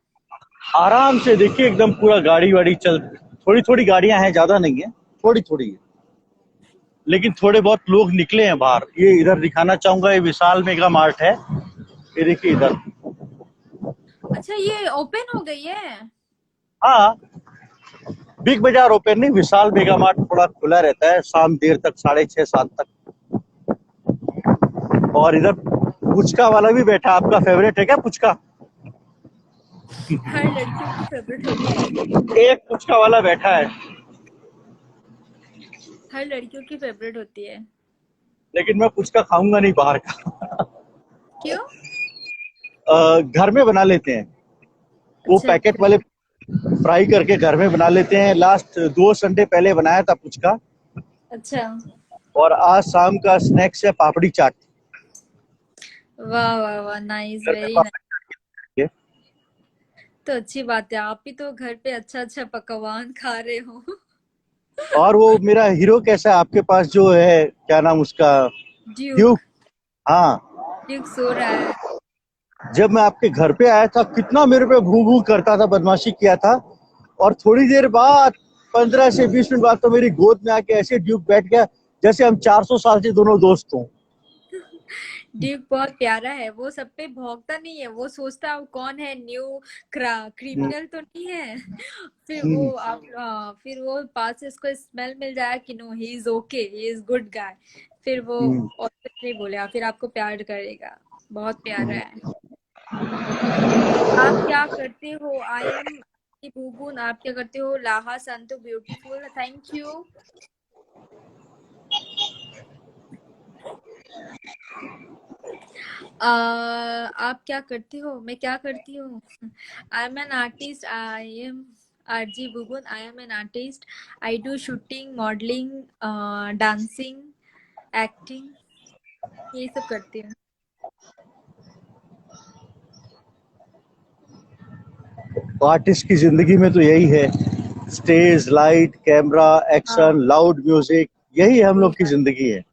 आराम से देखिए, एकदम पूरा गाड़ी वाड़ी चल, थोड़ी थोड़ी गाड़ियां हैं, ज्यादा नहीं है, थोड़ी थोड़ी है। लेकिन थोड़े बहुत लोग निकले हैं बाहर। ये इधर दिखाना चाहूंगा, ये विशाल मेगा मार्ट है। ये देखिए इधर। अच्छा, ये ओपन हो गई है। हाँ, बिग बाजार ओपन नहीं, विशाल मेगा मार्ट थोड़ा खुला रहता है शाम देर तक, 6:30 7 तक। और इधर पुचका वाला भी बैठा। आपका फेवरेट है क्या पुचका? हर लड़कियों की फेवरेट होती है। एक पुचका वाला बैठा है। हर लड़कियों की फेवरेट होती है। लेकिन मैं पुचका खाऊंगा नहीं बाहर का। क्यों? घर में बना लेते हैं। वो अच्छा पैकेट अच्छा। वाले फ्राई करके घर में बना लेते हैं। लास्ट 2 संडे पहले बनाया था पुचका। अच्छा। और आज शाम का स्नैक्स है पापड़ी चाट। वाह वाह वाह, नाइस, घर में वेरी नाइस। पापड़ी चाट। तो अच्छी बात है, आप भी तो घर पे अच्छा अच्छा पकवान खा रहे हो। और वो मेरा हीरो कैसा है आपके पास, जो है क्या नाम उसका? ड्यूक। ड्यूक। हाँ। ड्यूक सो रहा है। जब मैं आपके घर पे आया था, कितना मेरे पे भू भू करता था, बदमाशी किया था। और थोड़ी देर बाद, 15 से 20 मिनट बाद, तो मेरी गोद में आके ऐसे ड्यूक बैठ गया जैसे हम 400 साल से दोनों दोस्त हों। ड्यूक बहुत प्यारा है, वो सब पे भौंकता नहीं है, वो सोचता है वो कौन है, न्यू क्रिमिनल तो नहीं है। फिर वो हम्म, फिर वो पास से उसको स्मेल मिल जाए कि no he is okay, he is good guy. फिर वो हम्म। और कुछ नहीं बोलेगा, फिर आपको प्यार करेगा। बहुत प्यारा है। आप क्या करते हो? I am Bubun. आप क्या करते हो? लाहा संतो ब्यूटीफुल, थैंक यू। आप क्या करते हो? मैं क्या करती हूँ? I am an artist. I am RJ Bubun. I am an artist. I do shooting, modelling, dancing, acting, ये सब करती हूँ। तो आर्टिस्ट की जिंदगी में तो यही है, स्टेज, लाइट, कैमरा, हाँ, एक्शन, लाउड म्यूजिक, यही हम वही लोग की बात, जिंदगी है।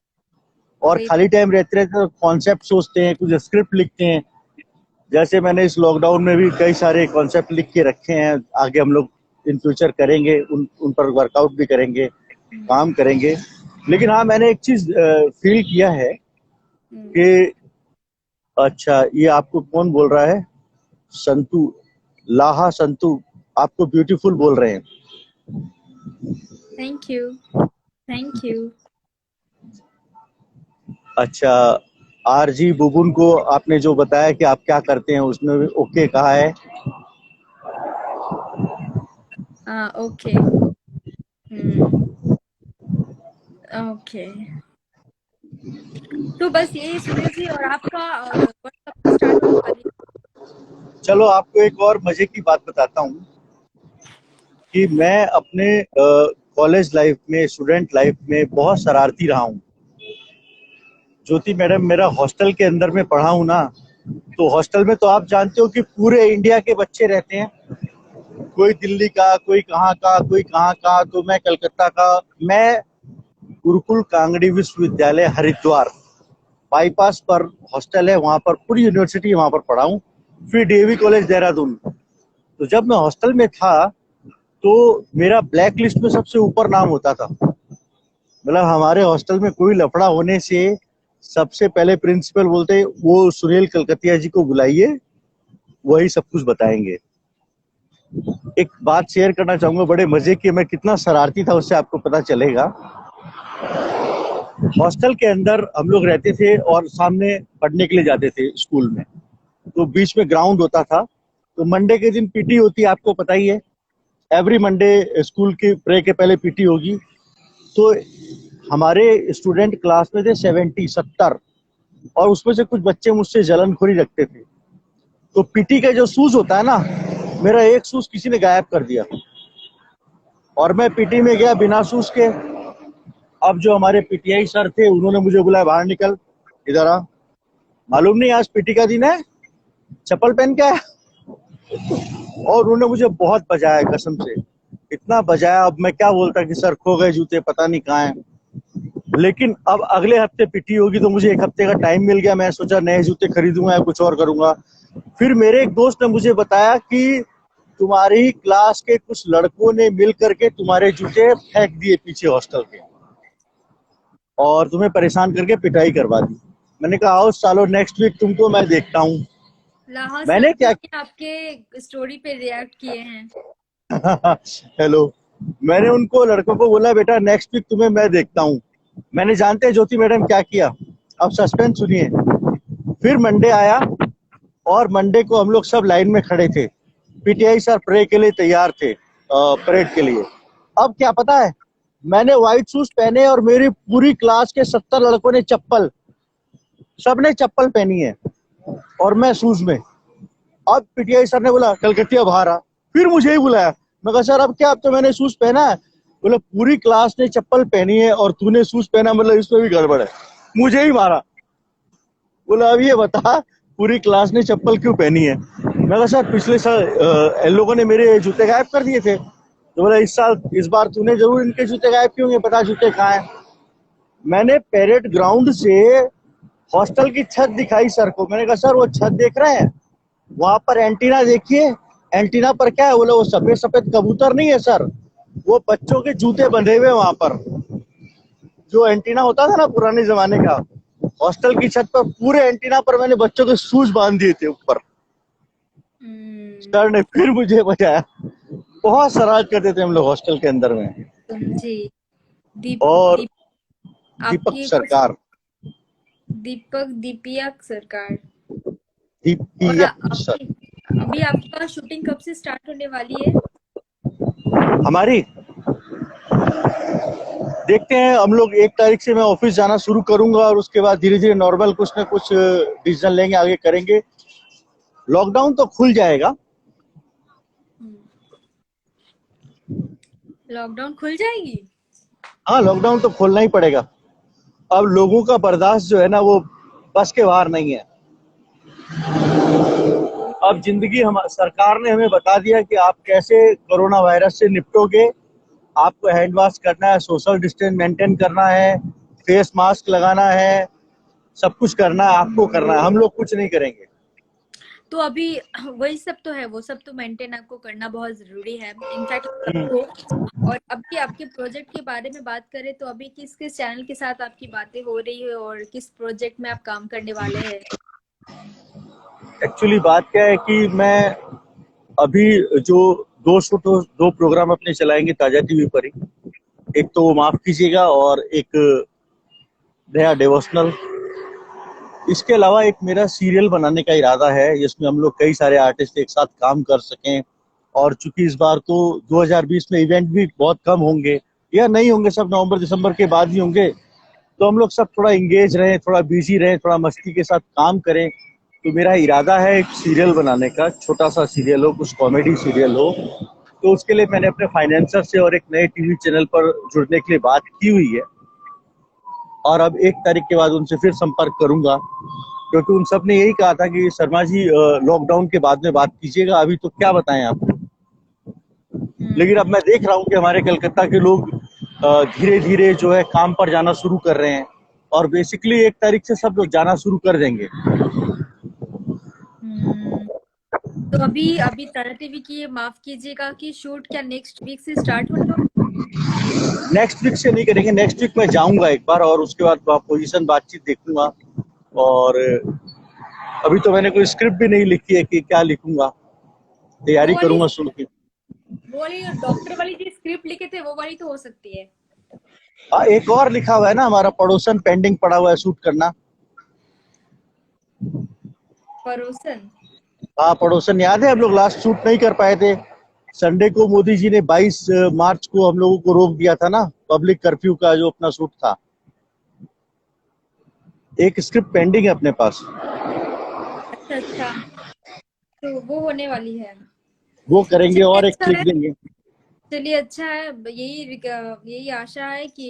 और वही खाली बात। टाइम रहते रहते तो कॉन्सेप्ट सोचते हैं, कुछ स्क्रिप्ट लिखते हैं। जैसे मैंने इस लॉकडाउन में भी कई सारे कॉन्सेप्ट लिख के रखे हैं। आगे हम लोग इन फ्यूचर करेंगे, उन उन पर वर्कआउट भी करेंगे, हम्म, काम करेंगे। लेकिन हाँ, मैंने एक चीज फील किया है हम्म। कि, अच्छा ये आपको कौन बोल रहा है? संतू, लाहा संतू आपको ब्यूटीफुल बोल रहे हैं। Thank you, thank you. अच्छा, आरजी बुबुन को आपने जो बताया कि आप क्या करते हैं, उसमें भी ओके कहा है। ओके। हम्म। ओके। तो बस यही सुनील जी, और आपका वर्क कब स्टार्ट होने वाली चलो आपको एक और मजे की बात बताता हूँ कि मैं अपने कॉलेज लाइफ में, स्टूडेंट लाइफ में बहुत शरारती रहा हूँ। ज्योति मैडम, मेरा हॉस्टल के अंदर में पढ़ा हूँ ना, तो हॉस्टल में तो आप जानते हो कि पूरे इंडिया के बच्चे रहते हैं। कोई दिल्ली का, कोई कहाँ का, कोई कहाँ का, तो मैं कलकत्ता का। मैं गुरुकुल कांगड़ी विश्वविद्यालय हरिद्वार बाईपास पर हॉस्टल है, वहां पर पूरी यूनिवर्सिटी वहां पर पढ़ा हूँ। फिर डीएवी कॉलेज देहरादून। तो जब मैं हॉस्टल में था, तो मेरा ब्लैक लिस्ट में सबसे ऊपर नाम होता था। मतलब हमारे हॉस्टल में कोई लफड़ा होने से सबसे पहले प्रिंसिपल बोलते, वो सुनील कलकतिया जी को बुलाइए, वही सब कुछ बताएंगे। एक बात शेयर करना चाहूंगा बड़े मजे की, मैं कितना शरारती था उससे आपको पता चलेगा। हॉस्टल के अंदर हम लोग रहते थे और सामने पढ़ने के लिए जाते थे स्कूल में। तो बीच में ग्राउंड होता था। तो मंडे के दिन पीटी होती है, आपको पता ही है। एवरी मंडे स्कूल की प्रे के पहले पीटी होगी। तो हमारे स्टूडेंट क्लास में थे 70 70। और उसमें से कुछ बच्चे मुझसे जलनखोरी रखते थे। तो पीटी का जो शूज होता है ना, मेरा एक शूज किसी ने गायब कर दिया। और मैं पीटी में गया बिना शूज के। अब जो हमारे पीटीआई सर थे उन्होंने मुझे बुलाया, बाहर निकल, इधर आ, मालूम नहीं आज पीटी का दिन है, चप्पल पहन के आया। और उन्होंने मुझे बहुत बजाया, कसम से इतना बजाया। अब मैं क्या बोलता कि सर खो गए जूते, पता नहीं कहाँ हैं। लेकिन अब अगले हफ्ते पीटी होगी तो मुझे एक हफ्ते का टाइम मिल गया। मैं सोचा नए जूते खरीदूंगा या कुछ और करूंगा। फिर मेरे एक दोस्त ने मुझे बताया कि तुम्हारी क्लास के कुछ लड़कों ने मिल करके तुम्हारे जूते फेंक दिए पीछे हॉस्टल के और तुम्हें परेशान करके पिटाई करवा दी। मैंने कहा आओ सालो, नेक्स्ट वीक तुमको मैं देखता हूँ। लाहा मैंने क्या सर आपके स्टोरी पे रिएक्ट किए हैं। हेलो, मैंने उनको लड़कों को बोला बेटा नेक्स्ट वीक तुम्हें मैं देखता हूँ। मैंने जानते हैं ज्योति मैडम क्या किया, अब सस्पेंस सुनिए। फिर मंडे आया और मंडे को हम लोग सब लाइन में खड़े थे, पीटीआई सर प्रे के लिए तैयार थे, परेड के लिए। अब क्या पता है, मैंने व्हाइट शूज पहने और मेरी पूरी क्लास के 70 लड़कों ने चप्पल, सबने चप्पल पहनी है और मैं शूज में। अब पीटीआई सर ने बोला कलकतिया बाहर आ। फिर मुझे ही बुलाया। मैं कहा सर अब क्या, अब तो मैंने शूज पहना है। बोले पूरी क्लास ने चप्पल पहनी है और तूने शूज पहना, मतलब इसमें भी गड़बड़ है। मुझे ही मारा। बोला अब ये बता पूरी क्लास ने चप्पल क्यों पहनी है। मैं कहा सर पिछले साल इन लोगों ने मेरे जूते गायब कर दिए थे। तो बोला इस बार तूने जरूर इनके जूते गायब क्यों होंगे, पता जूते कहाँ हैं। मैंने पेरेड ग्राउंड से हॉस्टल की छत दिखाई सर को। मैंने कहा सर वो छत देख रहे हैं, वहां पर एंटीना देखिए, एंटीना पर क्या है। बोले वो सफेद सफेद कबूतर नहीं है सर, वो बच्चों के जूते बंधे हुए वहां पर। जो एंटीना होता था ना पुराने जमाने का, हॉस्टल की छत पर पूरे एंटीना पर मैंने बच्चों के शूज बांध दिए थे ऊपर। सर ने फिर मुझे बचाया। बहुत शरारत करते थे हम लोग हॉस्टल के अंदर में। समझी। और दीप दीपक आपकी कुछ सरकार, दीपिया सरकार। और दीपिया सर, अभी अभी आपका शूटिंग कब से स्टार्ट होने वाली है? हमारी देखते हैं हम लोग। 1 तारीख से मैं ऑफिस जाना शुरू करूंगा और उसके बाद धीरे धीरे नॉर्मल कुछ ना कुछ डिसीजन लेंगे, आगे करेंगे। लॉकडाउन तो खुल जाएगा। लॉकडाउन खुल जाएगी? हाँ लॉकडाउन तो खोलना ही पड़ेगा। अब लोगों का बर्दाश्त जो है ना वो बस के बाहर नहीं है। अब जिंदगी हम सरकार ने हमें बता दिया कि आप कैसे कोरोना वायरस से निपटोगे। आपको हैंड वॉश करना है, सोशल डिस्टेंस मेंटेन करना है, फेस मास्क लगाना है, सब कुछ करना है, आपको करना है। हम लोग कुछ नहीं करेंगे। तो अभी वही सब तो है, वो सब तो मेंटेन आपको करना बहुत जरूरी है, इनफैक्ट सबको। और अभी आपके प्रोजेक्ट के बारे में बात करें तो अभी किस किस चैनल के साथ आपकी बातें हो रही है और किस प्रोजेक्ट में आप काम करने वाले हैं? एक्चुअली बात क्या है कि मैं अभी जो दो प्रोग्राम अपने चलाएंगे ताजा टीवी पर ही। एक तो वो माफ कीजिएगा और एक नया डिवोशनल। इसके अलावा एक मेरा सीरियल बनाने का इरादा है जिसमें हम लोग कई सारे आर्टिस्ट एक साथ काम कर सकें। और चूंकि इस बार तो 2020 में इवेंट भी बहुत कम होंगे या नहीं होंगे, सब नवंबर दिसंबर के बाद ही होंगे, तो हम लोग सब थोड़ा इंगेज रहें, थोड़ा बिजी रहें, थोड़ा मस्ती के साथ काम करें। तो मेरा इरादा है एक सीरियल बनाने का, छोटा सा सीरियल हो, कुछ कॉमेडी सीरियल हो। तो उसके लिए मैंने अपने फाइनेंसर से और एक नए टीवी चैनल पर जुड़ने के लिए बात की हुई है और अब 1 तारीख के बाद उनसे फिर संपर्क करूंगा, क्योंकि उन सब ने यही कहा था कि शर्मा जी लॉकडाउन के बाद में बात कीजिएगा, अभी तो क्या बताएं आपको। लेकिन अब मैं देख रहा हूँ कि हमारे कलकत्ता के लोग धीरे धीरे जो है काम पर जाना शुरू कर रहे हैं और बेसिकली 1 तारीख से सब लोग जाना शुरू कर देंगे। तो अभी अभी तारा टीवी की ये माफ कीजिएगा कि शूट क्या नेक्स्ट वीक से स्टार्ट होने वाला? नेक्स्ट वीक से नहीं करेंगे, नेक्स्ट वीक मैं जाऊंगा एक बार और उसके बाद पोजीशन बातचीत देखूंगा। और अभी तो मैंने कोई स्क्रिप्ट भी नहीं लिखी है कि क्या लिखूंगा, तैयारी करूंगा सुन के। वो वाली डॉक्टर वाली जो स्क्रिप्ट लिखे थे वो वाली तो हो सकती है। हाँ एक और लिखा हुआ है ना, हमारा पड़ोसन पेंडिंग पड़ा हुआ है शूट करना। पड़ोसन? हाँ पड़ोसन याद है, हम लोग लास्ट शूट नहीं कर पाए थे। संडे को मोदी जी ने 22 मार्च को हम लोगों को रोक दिया था ना, पब्लिक कर्फ्यू का जो अपना शूट था। एक स्क्रिप्ट पेंडिंग है अपने पास। अच्छा अच्छा, तो वो होने वाली है। वो करेंगे और चलिए एक अच्छा लिख है। देंगे। चलिए अच्छा है, यही आशा है कि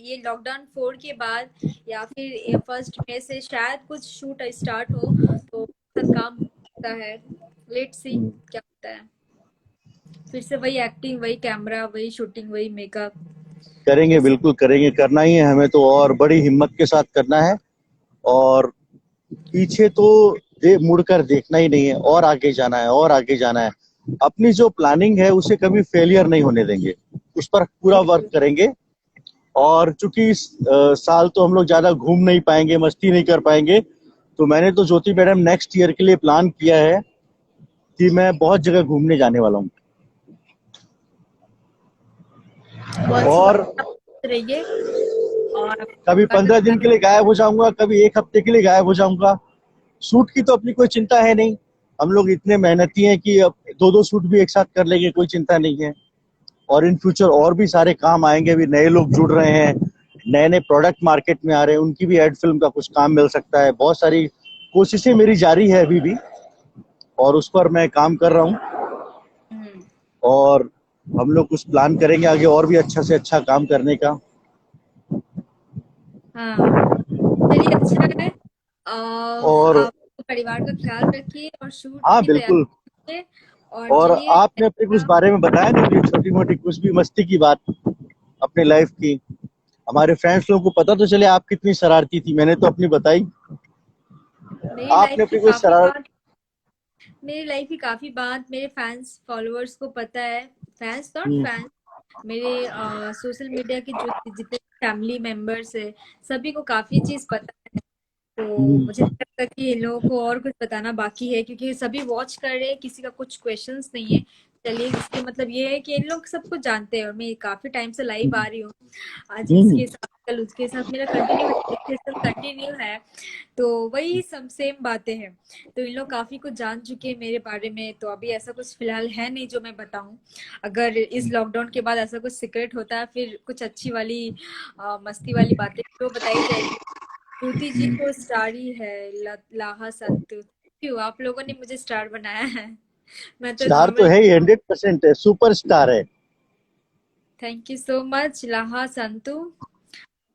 ये लॉकडाउन 4 के बाद या फिर फर्स्ट में से शायद कुछ शूट स्टार्ट हो तो सब काम हो सकता है। लेट्स सी क्या होता है। फिर से वही एक्टिंग, वही कैमरा, वही शूटिंग, वही मेकअप। करेंगे, फिर से बिल्कुल करेंगे, करना ही है हमें तो, और बड़ी हिम्मत के साथ करना है। और पीछे तो मुड़कर देखना ही नहीं है, और आगे जाना है, और आगे जाना है। अपनी जो प्लानिंग है उसे कभी फेलियर नहीं होने देंगे, उस पर पूरा वर्क बिल्कुल। करेंगे। और चूंकि इस साल तो हम लोग ज्यादा घूम नहीं पाएंगे, मस्ती नहीं कर पाएंगे, तो मैंने तो ज्योति मैडम नेक्स्ट ईयर के लिए प्लान किया है कि मैं बहुत जगह घूमने जाने वाला हूँ। बहुत अच्छी बात और है, आप रहिए और कभी बाद में 15 दिन के लिए गायब हो जाऊंगा, कभी एक हफ्ते के लिए गायब हो जाऊंगा। सूट की तो अपनी कोई चिंता है नहीं, हम लोग इतने मेहनती हैं कि अब दो दो सूट भी एक साथ कर लेंगे, कोई चिंता नहीं है। और इन फ्यूचर और भी सारे काम आएंगे, भी नए लोग जुड़ रहे हैं, नए नए प्रोडक्ट मार्केट में आ रहे हैं, उनकी भी एड फिल्म का कुछ काम मिल सकता है। बहुत सारी कोशिशें मेरी जारी है अभी भी, और उस पर मैं काम कर रहा हूँ। हम्म। और हम लोग कुछ प्लान करेंगे आगे और भी अच्छा से अच्छा काम करने का। हाँ, चलिए अच्छा है। और आप परिवार का ख्याल रखिए और शूट हाँ की तैयारी बिल्कुल। कीजिए। और और चलिए आपने अपने कुछ बारे में बताया नहीं मुझे, छोटी मोटी कुछ भी मस्ती की बात अपने लाइफ की। हमारे फ्रेंड्स लोगों को पता तो चले आप कितनी शरारती थी, मैंने तो अपनी बताई। मेरी लाइफ आपने की अपनी कोई काफी शरारत। बात मेरी लाइफ की काफी बात मेरे फैंस फॉलोअर्स को पता है। फैंस नॉट हम्म, फैंस, मेरे सोशल मीडिया के जो जितने फैमिली मेंबर्स है सभी को काफी चीज पता है। तो मुझे हम्म, नहीं लगता कि इन लोगों को और कुछ बताना बाकी है, क्योंकि सभी वॉच कर रहे हैं, किसी का कुछ क्वेश्चंस नहीं है। चलिए, इसके मतलब ये है कि इन लोग सब कुछ जानते हैं और मैं काफी टाइम से लाइव आ रही हूँ। आज हम्म। इसके साथ कल उसके साथ मेरा कंटिन्यू है। तो वही सब सेम बातें हैं। तो इन लोग काफी कुछ जान चुके हैं मेरे बारे में, तो अभी ऐसा कुछ फिलहाल है नहीं जो मैं बताऊं। अगर इस लॉकडाउन के बाद ऐसा कुछ सीक्रेट होता है, फिर कुछ अच्छी वाली मस्ती वाली बातें तो बताई जाएगी। श्रुति जी तो स्टार ही है, लाहा संतु। क्यों आप लोगों ने मुझे स्टार बनाया है? मैं तो स्टार तो नॉर्मल। है ही, 100% है, सुपर स्टार है। Thank you so much Laha Santu.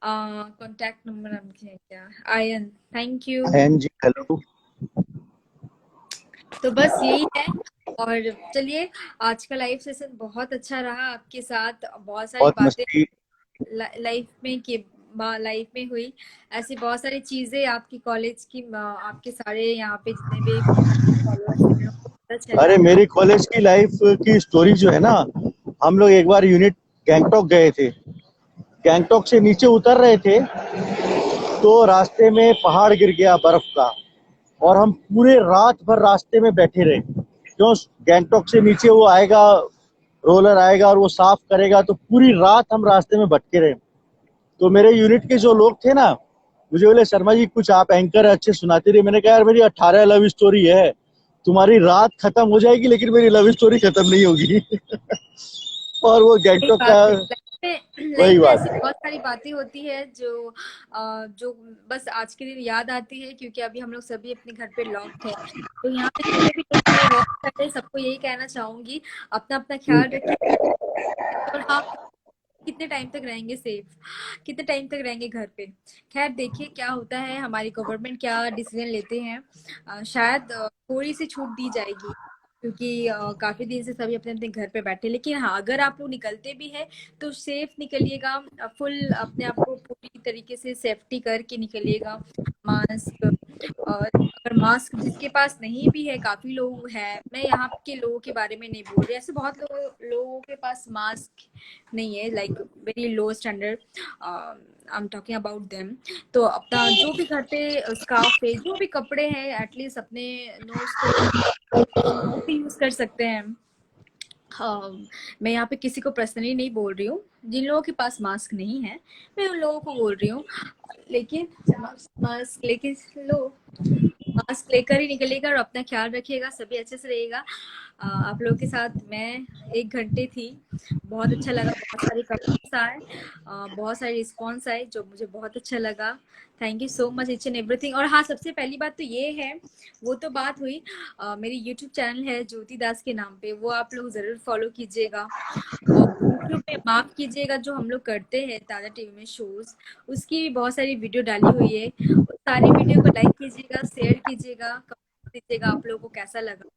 Contact number आपके है क्या? आयन। Thank you. एन जी, हेलो। तो बस यही है। और चलिए, आज का लाइव सेशन बहुत अच्छा रहा आपके साथ, बहुत सारी बहुत बातें मस्ती। लाइफ में की लाइफ में हुई। ऐसी बहुत सारी चीजें आपकी कॉलेज की, आपके सारे यहाँ पे जितने भी फॉलोअर्स हैं उन लोगों को पता अरे चला। मेरी कॉलेज की लाइफ की स्टोरी जो है ना, हम लोग एक बार यूनिट गैंगटॉक गए थे। गैंगटॉक से नीचे उतर रहे थे, तो रास्ते में पहाड़ गिर गया बर्फ का, और हम पूरे रात भर रास्ते में बैठे रहे। क्यों? गैंगटॉक से नीचे वो आएगा, रोलर आएगा और वो साफ करेगा, तो पूरी रात हम रास्ते में भटके रहे। तो मेरे यूनिट के जो लोग थे ना, मुझे बोले शर्मा जी कुछ आप एंकर अच्छे सुनाते रहे। मैंने कहा यार मेरी 18 लव स्टोरी है, तुम्हारी रात खत्म हो जाएगी लेकिन मेरी लव स्टोरी खत्म नहीं होगी। और वो सही गैंगटॉक का बात है। लाइफ वही में ऐसी बात। बहुत सारी बातें होती है जो बस आज के दिन याद आती है, क्योंकि अभी हम लोग सभी अपने घर पे लॉक है। तो यहाँ पे जितने भी लोग हमें वॉच कर रहे हैं सबको यही कहना चाहूंगी, अपना अपना ख्याल रखिए। और हाँ, कितने टाइम तक रहेंगे सेफ, कितने टाइम तक रहेंगे घर पे। खैर देखिए क्या होता है, हमारी गवर्नमेंट क्या डिसीजन लेते हैं। शायद थोड़ी सी छूट दी जाएगी, क्योंकि काफी दिन से सभी अपने अपने घर पे बैठे। लेकिन हाँ, अगर आप लोग निकलते भी है तो सेफ निकलिएगा। फुल अपने आप को पूरी तरीके से सेफ्टी करके निकलिएगा। मास्क, और अगर मास्क जिसके पास नहीं भी है, काफी लोग हैं, मैं यहाँ के लोगों के बारे में नहीं बोल रही, ऐसे बहुत लोगों के पास मास्क नहीं है, like very low standard. I am talking about them. तो अपना जो भी घर पे स्कार्फ है, जो भी कपड़े हैं, एटलीस्ट अपने नोज को वो भी यूज कर सकते हैं। हाँ, मैं यहाँ पे किसी को पर्सनली नहीं बोल रही हूँ, जिन लोगों के पास मास्क नहीं है मैं उन लोगों को बोल रही हूँ। लेकिन मास्क लेकिन लो, मास्क लेकर ही निकलिएगा और अपना ख्याल रखिएगा, सभी अच्छे से रहेगा। आप लोगों के साथ मैं 1 घंटे थी, बहुत अच्छा लगा, बहुत सारे कमेंट्स आए, बहुत सारे रिस्पॉन्स आए जो मुझे बहुत अच्छा लगा। Thank you so much each and everything. और हाँ, सबसे पहली बात तो ये है, वो तो बात हुई, मेरी यूट्यूब चैनल है ज्योति दास के नाम पे, वो आप लोग ज़रूर फॉलो कीजिएगा। और यूट्यूब पे माफ कीजिएगा, जो हम लोग करते हैं ताजा टीवी में शोज, उसकी भी बहुत सारी वीडियो डाली हुई है, उस सारी वीडियो को लाइक कीजिएगा, शेयर कीजिएगा, कमेंट दीजिएगा आप लोगों को कैसा लगा।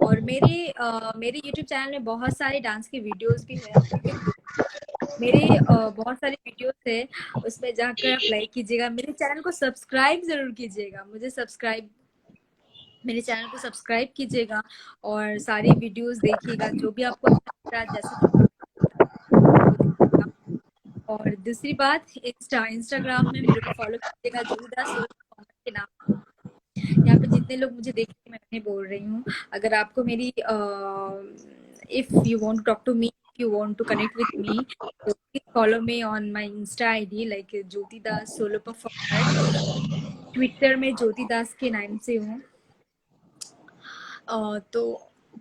और मेरे यूट्यूब चैनल में बहुत सारे डांस के वीडियोस भी है, आप लोग मेरे बहुत सारे वीडियोस है, उसमें जाकर आप लाइक कीजिएगा, मेरे चैनल को सब्सक्राइब जरूर कीजिएगा, मेरे चैनल को सब्सक्राइब कीजिएगा और सारी वीडियोस देखिएगा, जो भी आपको अच्छा लग रहा है, जैसे वो देखिएगा। और दूसरी बात, इंस्टाग्राम में मेरे को फॉलो कीजिएगा, जोईदास के नाम। यहाँ पे जितने लोग मुझे देख रहे हैं, मैं उन्हें बोल रही हूँ। अगर आपको मेरी if you want to talk to me, you want to connect with me, तो please follow me on my insta ID like Jyoti Das solo performer. Twitter में ज्योति दास के नाम से हूँ। तो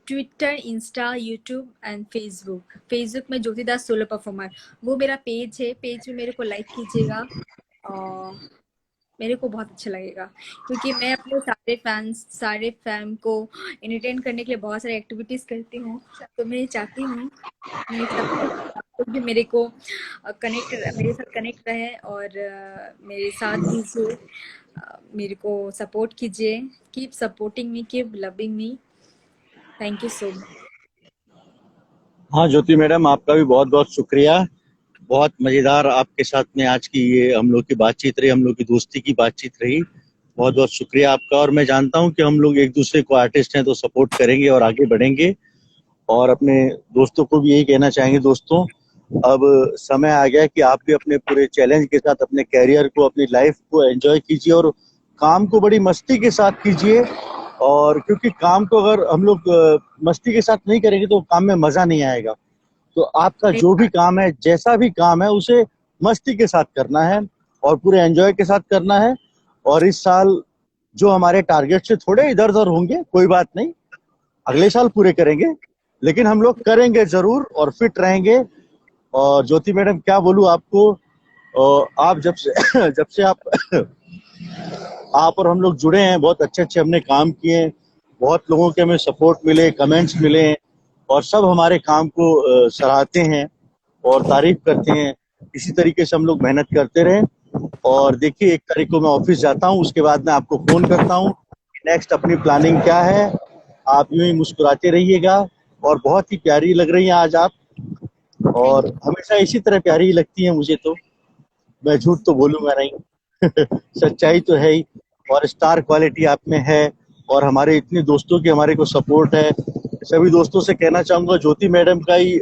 Twitter, insta, YouTube and Facebook में ज्योतिदास सोलो परफॉर्मर, वो मेरा पेज है, पेज में मेरे को लाइक कीजिएगा। मेरे को बहुत अच्छा लगेगा, क्योंकि मैं अपने सारे फैन को एंटरटेन करने के लिए बहुत सारी एक्टिविटीज करती हूँ। तो मैं चाहती हूँ मैं चाहती हूँ कि आप लोग भी मेरे साथ कनेक्ट रहे और मेरे साथ दीजिए, मेरे को सपोर्ट कीजिए। Keep supporting me, keep loving me. Thank you so much. हाँ ज्योति मैडम, आपका भी बहुत बहुत शुक्रिया। बहुत मजेदार आपके साथ में आज की ये हम लोग की बातचीत रही, हम लोग की दोस्ती की बातचीत रही। बहुत बहुत शुक्रिया आपका। और मैं जानता हूँ कि हम लोग एक दूसरे को आर्टिस्ट हैं तो सपोर्ट करेंगे और आगे बढ़ेंगे। और अपने दोस्तों को भी यही कहना चाहेंगे, दोस्तों अब समय आ गया कि आप भी अपने पूरे चैलेंज के साथ अपने कैरियर को, अपनी लाइफ को एंजॉय कीजिए और काम को बड़ी मस्ती के साथ कीजिए। और क्योंकि काम को अगर हम लोग मस्ती के साथ नहीं करेंगे तो काम में मजा नहीं आएगा। तो आपका सही जो भी बात। काम है, जैसा भी काम है, उसे मस्ती के साथ करना है और पूरे एंजॉय के साथ करना है। और इस साल जो हमारे टारगेट से थोड़े इधर उधर होंगे, कोई बात नहीं, अगले साल पूरे करेंगे, लेकिन हम लोग करेंगे जरूर और फिट रहेंगे। और ज्योति मैडम क्या बोलूं आपको, आप जब से जब से आप और हम लोग जुड़े हैं, बहुत अच्छे अच्छे हमने काम किए हैं, बहुत लोगों के हमें सपोर्ट मिले, कमेंट्स मिले हैं और सब हमारे काम को सराहते हैं और तारीफ करते हैं। इसी तरीके से हम लोग मेहनत करते रहें। और देखिए 1 तारीख को मैं ऑफिस जाता हूँ, उसके बाद मैं आपको फोन करता हूँ नेक्स्ट अपनी प्लानिंग क्या है। आप यूं ही मुस्कुराते रहिएगा। और बहुत ही प्यारी लग रही हैं आज आप, थैंक और हमेशा इसी तरह प्यारी ही लगती हैं मुझे तो। मैं झूठ तो बोलूंगा नहीं। सच्चाई तो है ही। और स्टार क्वालिटी आप में है और हमारे इतने दोस्तों की हमारे को सपोर्ट है। सभी दोस्तों से कहना चाहूंगा, ज्योति मैडम का ही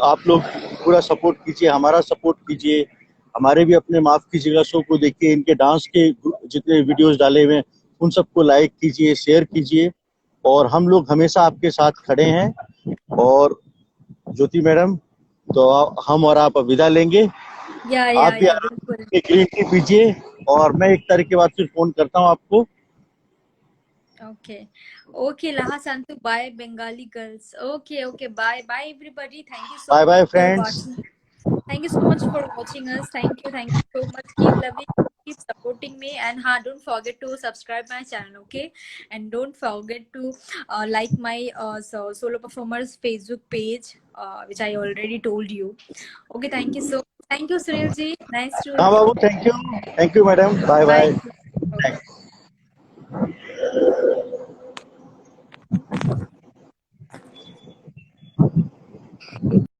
आप लोग पूरा सपोर्ट कीजिए, हमारा सपोर्ट कीजिए, हमारे भी अपने माफ कीजिएगा शो को देखिए, इनके डांस के जितने वीडियोस डाले हुए हैं उन सबको लाइक कीजिए, शेयर कीजिए। और हम लोग हमेशा आपके साथ खड़े हैं। और ज्योति मैडम, तो हम और आप अब विदा लेंगे। यू। आप भी या आराम बिल्कुल। से ग्रीन टी पीजिए और मैं 1 तारीख के बाद फिर फोन करता हूँ आपको। Okay. Okay Laha Santu, bye Bengali girls. Okay okay, bye bye everybody, thank you so bye much bye for friends. Watching. Thank you so much for watching us. Thank you so much. Keep loving, keep supporting me, and don't forget to subscribe my channel, okay? And don't forget to like my solo performers Facebook page, which I already told you. Okay, thank you so. Thank you, Sunil ji. Nice to हाँ meet बाबू, you. Thank you madam, bye Bye. Bye. Okay.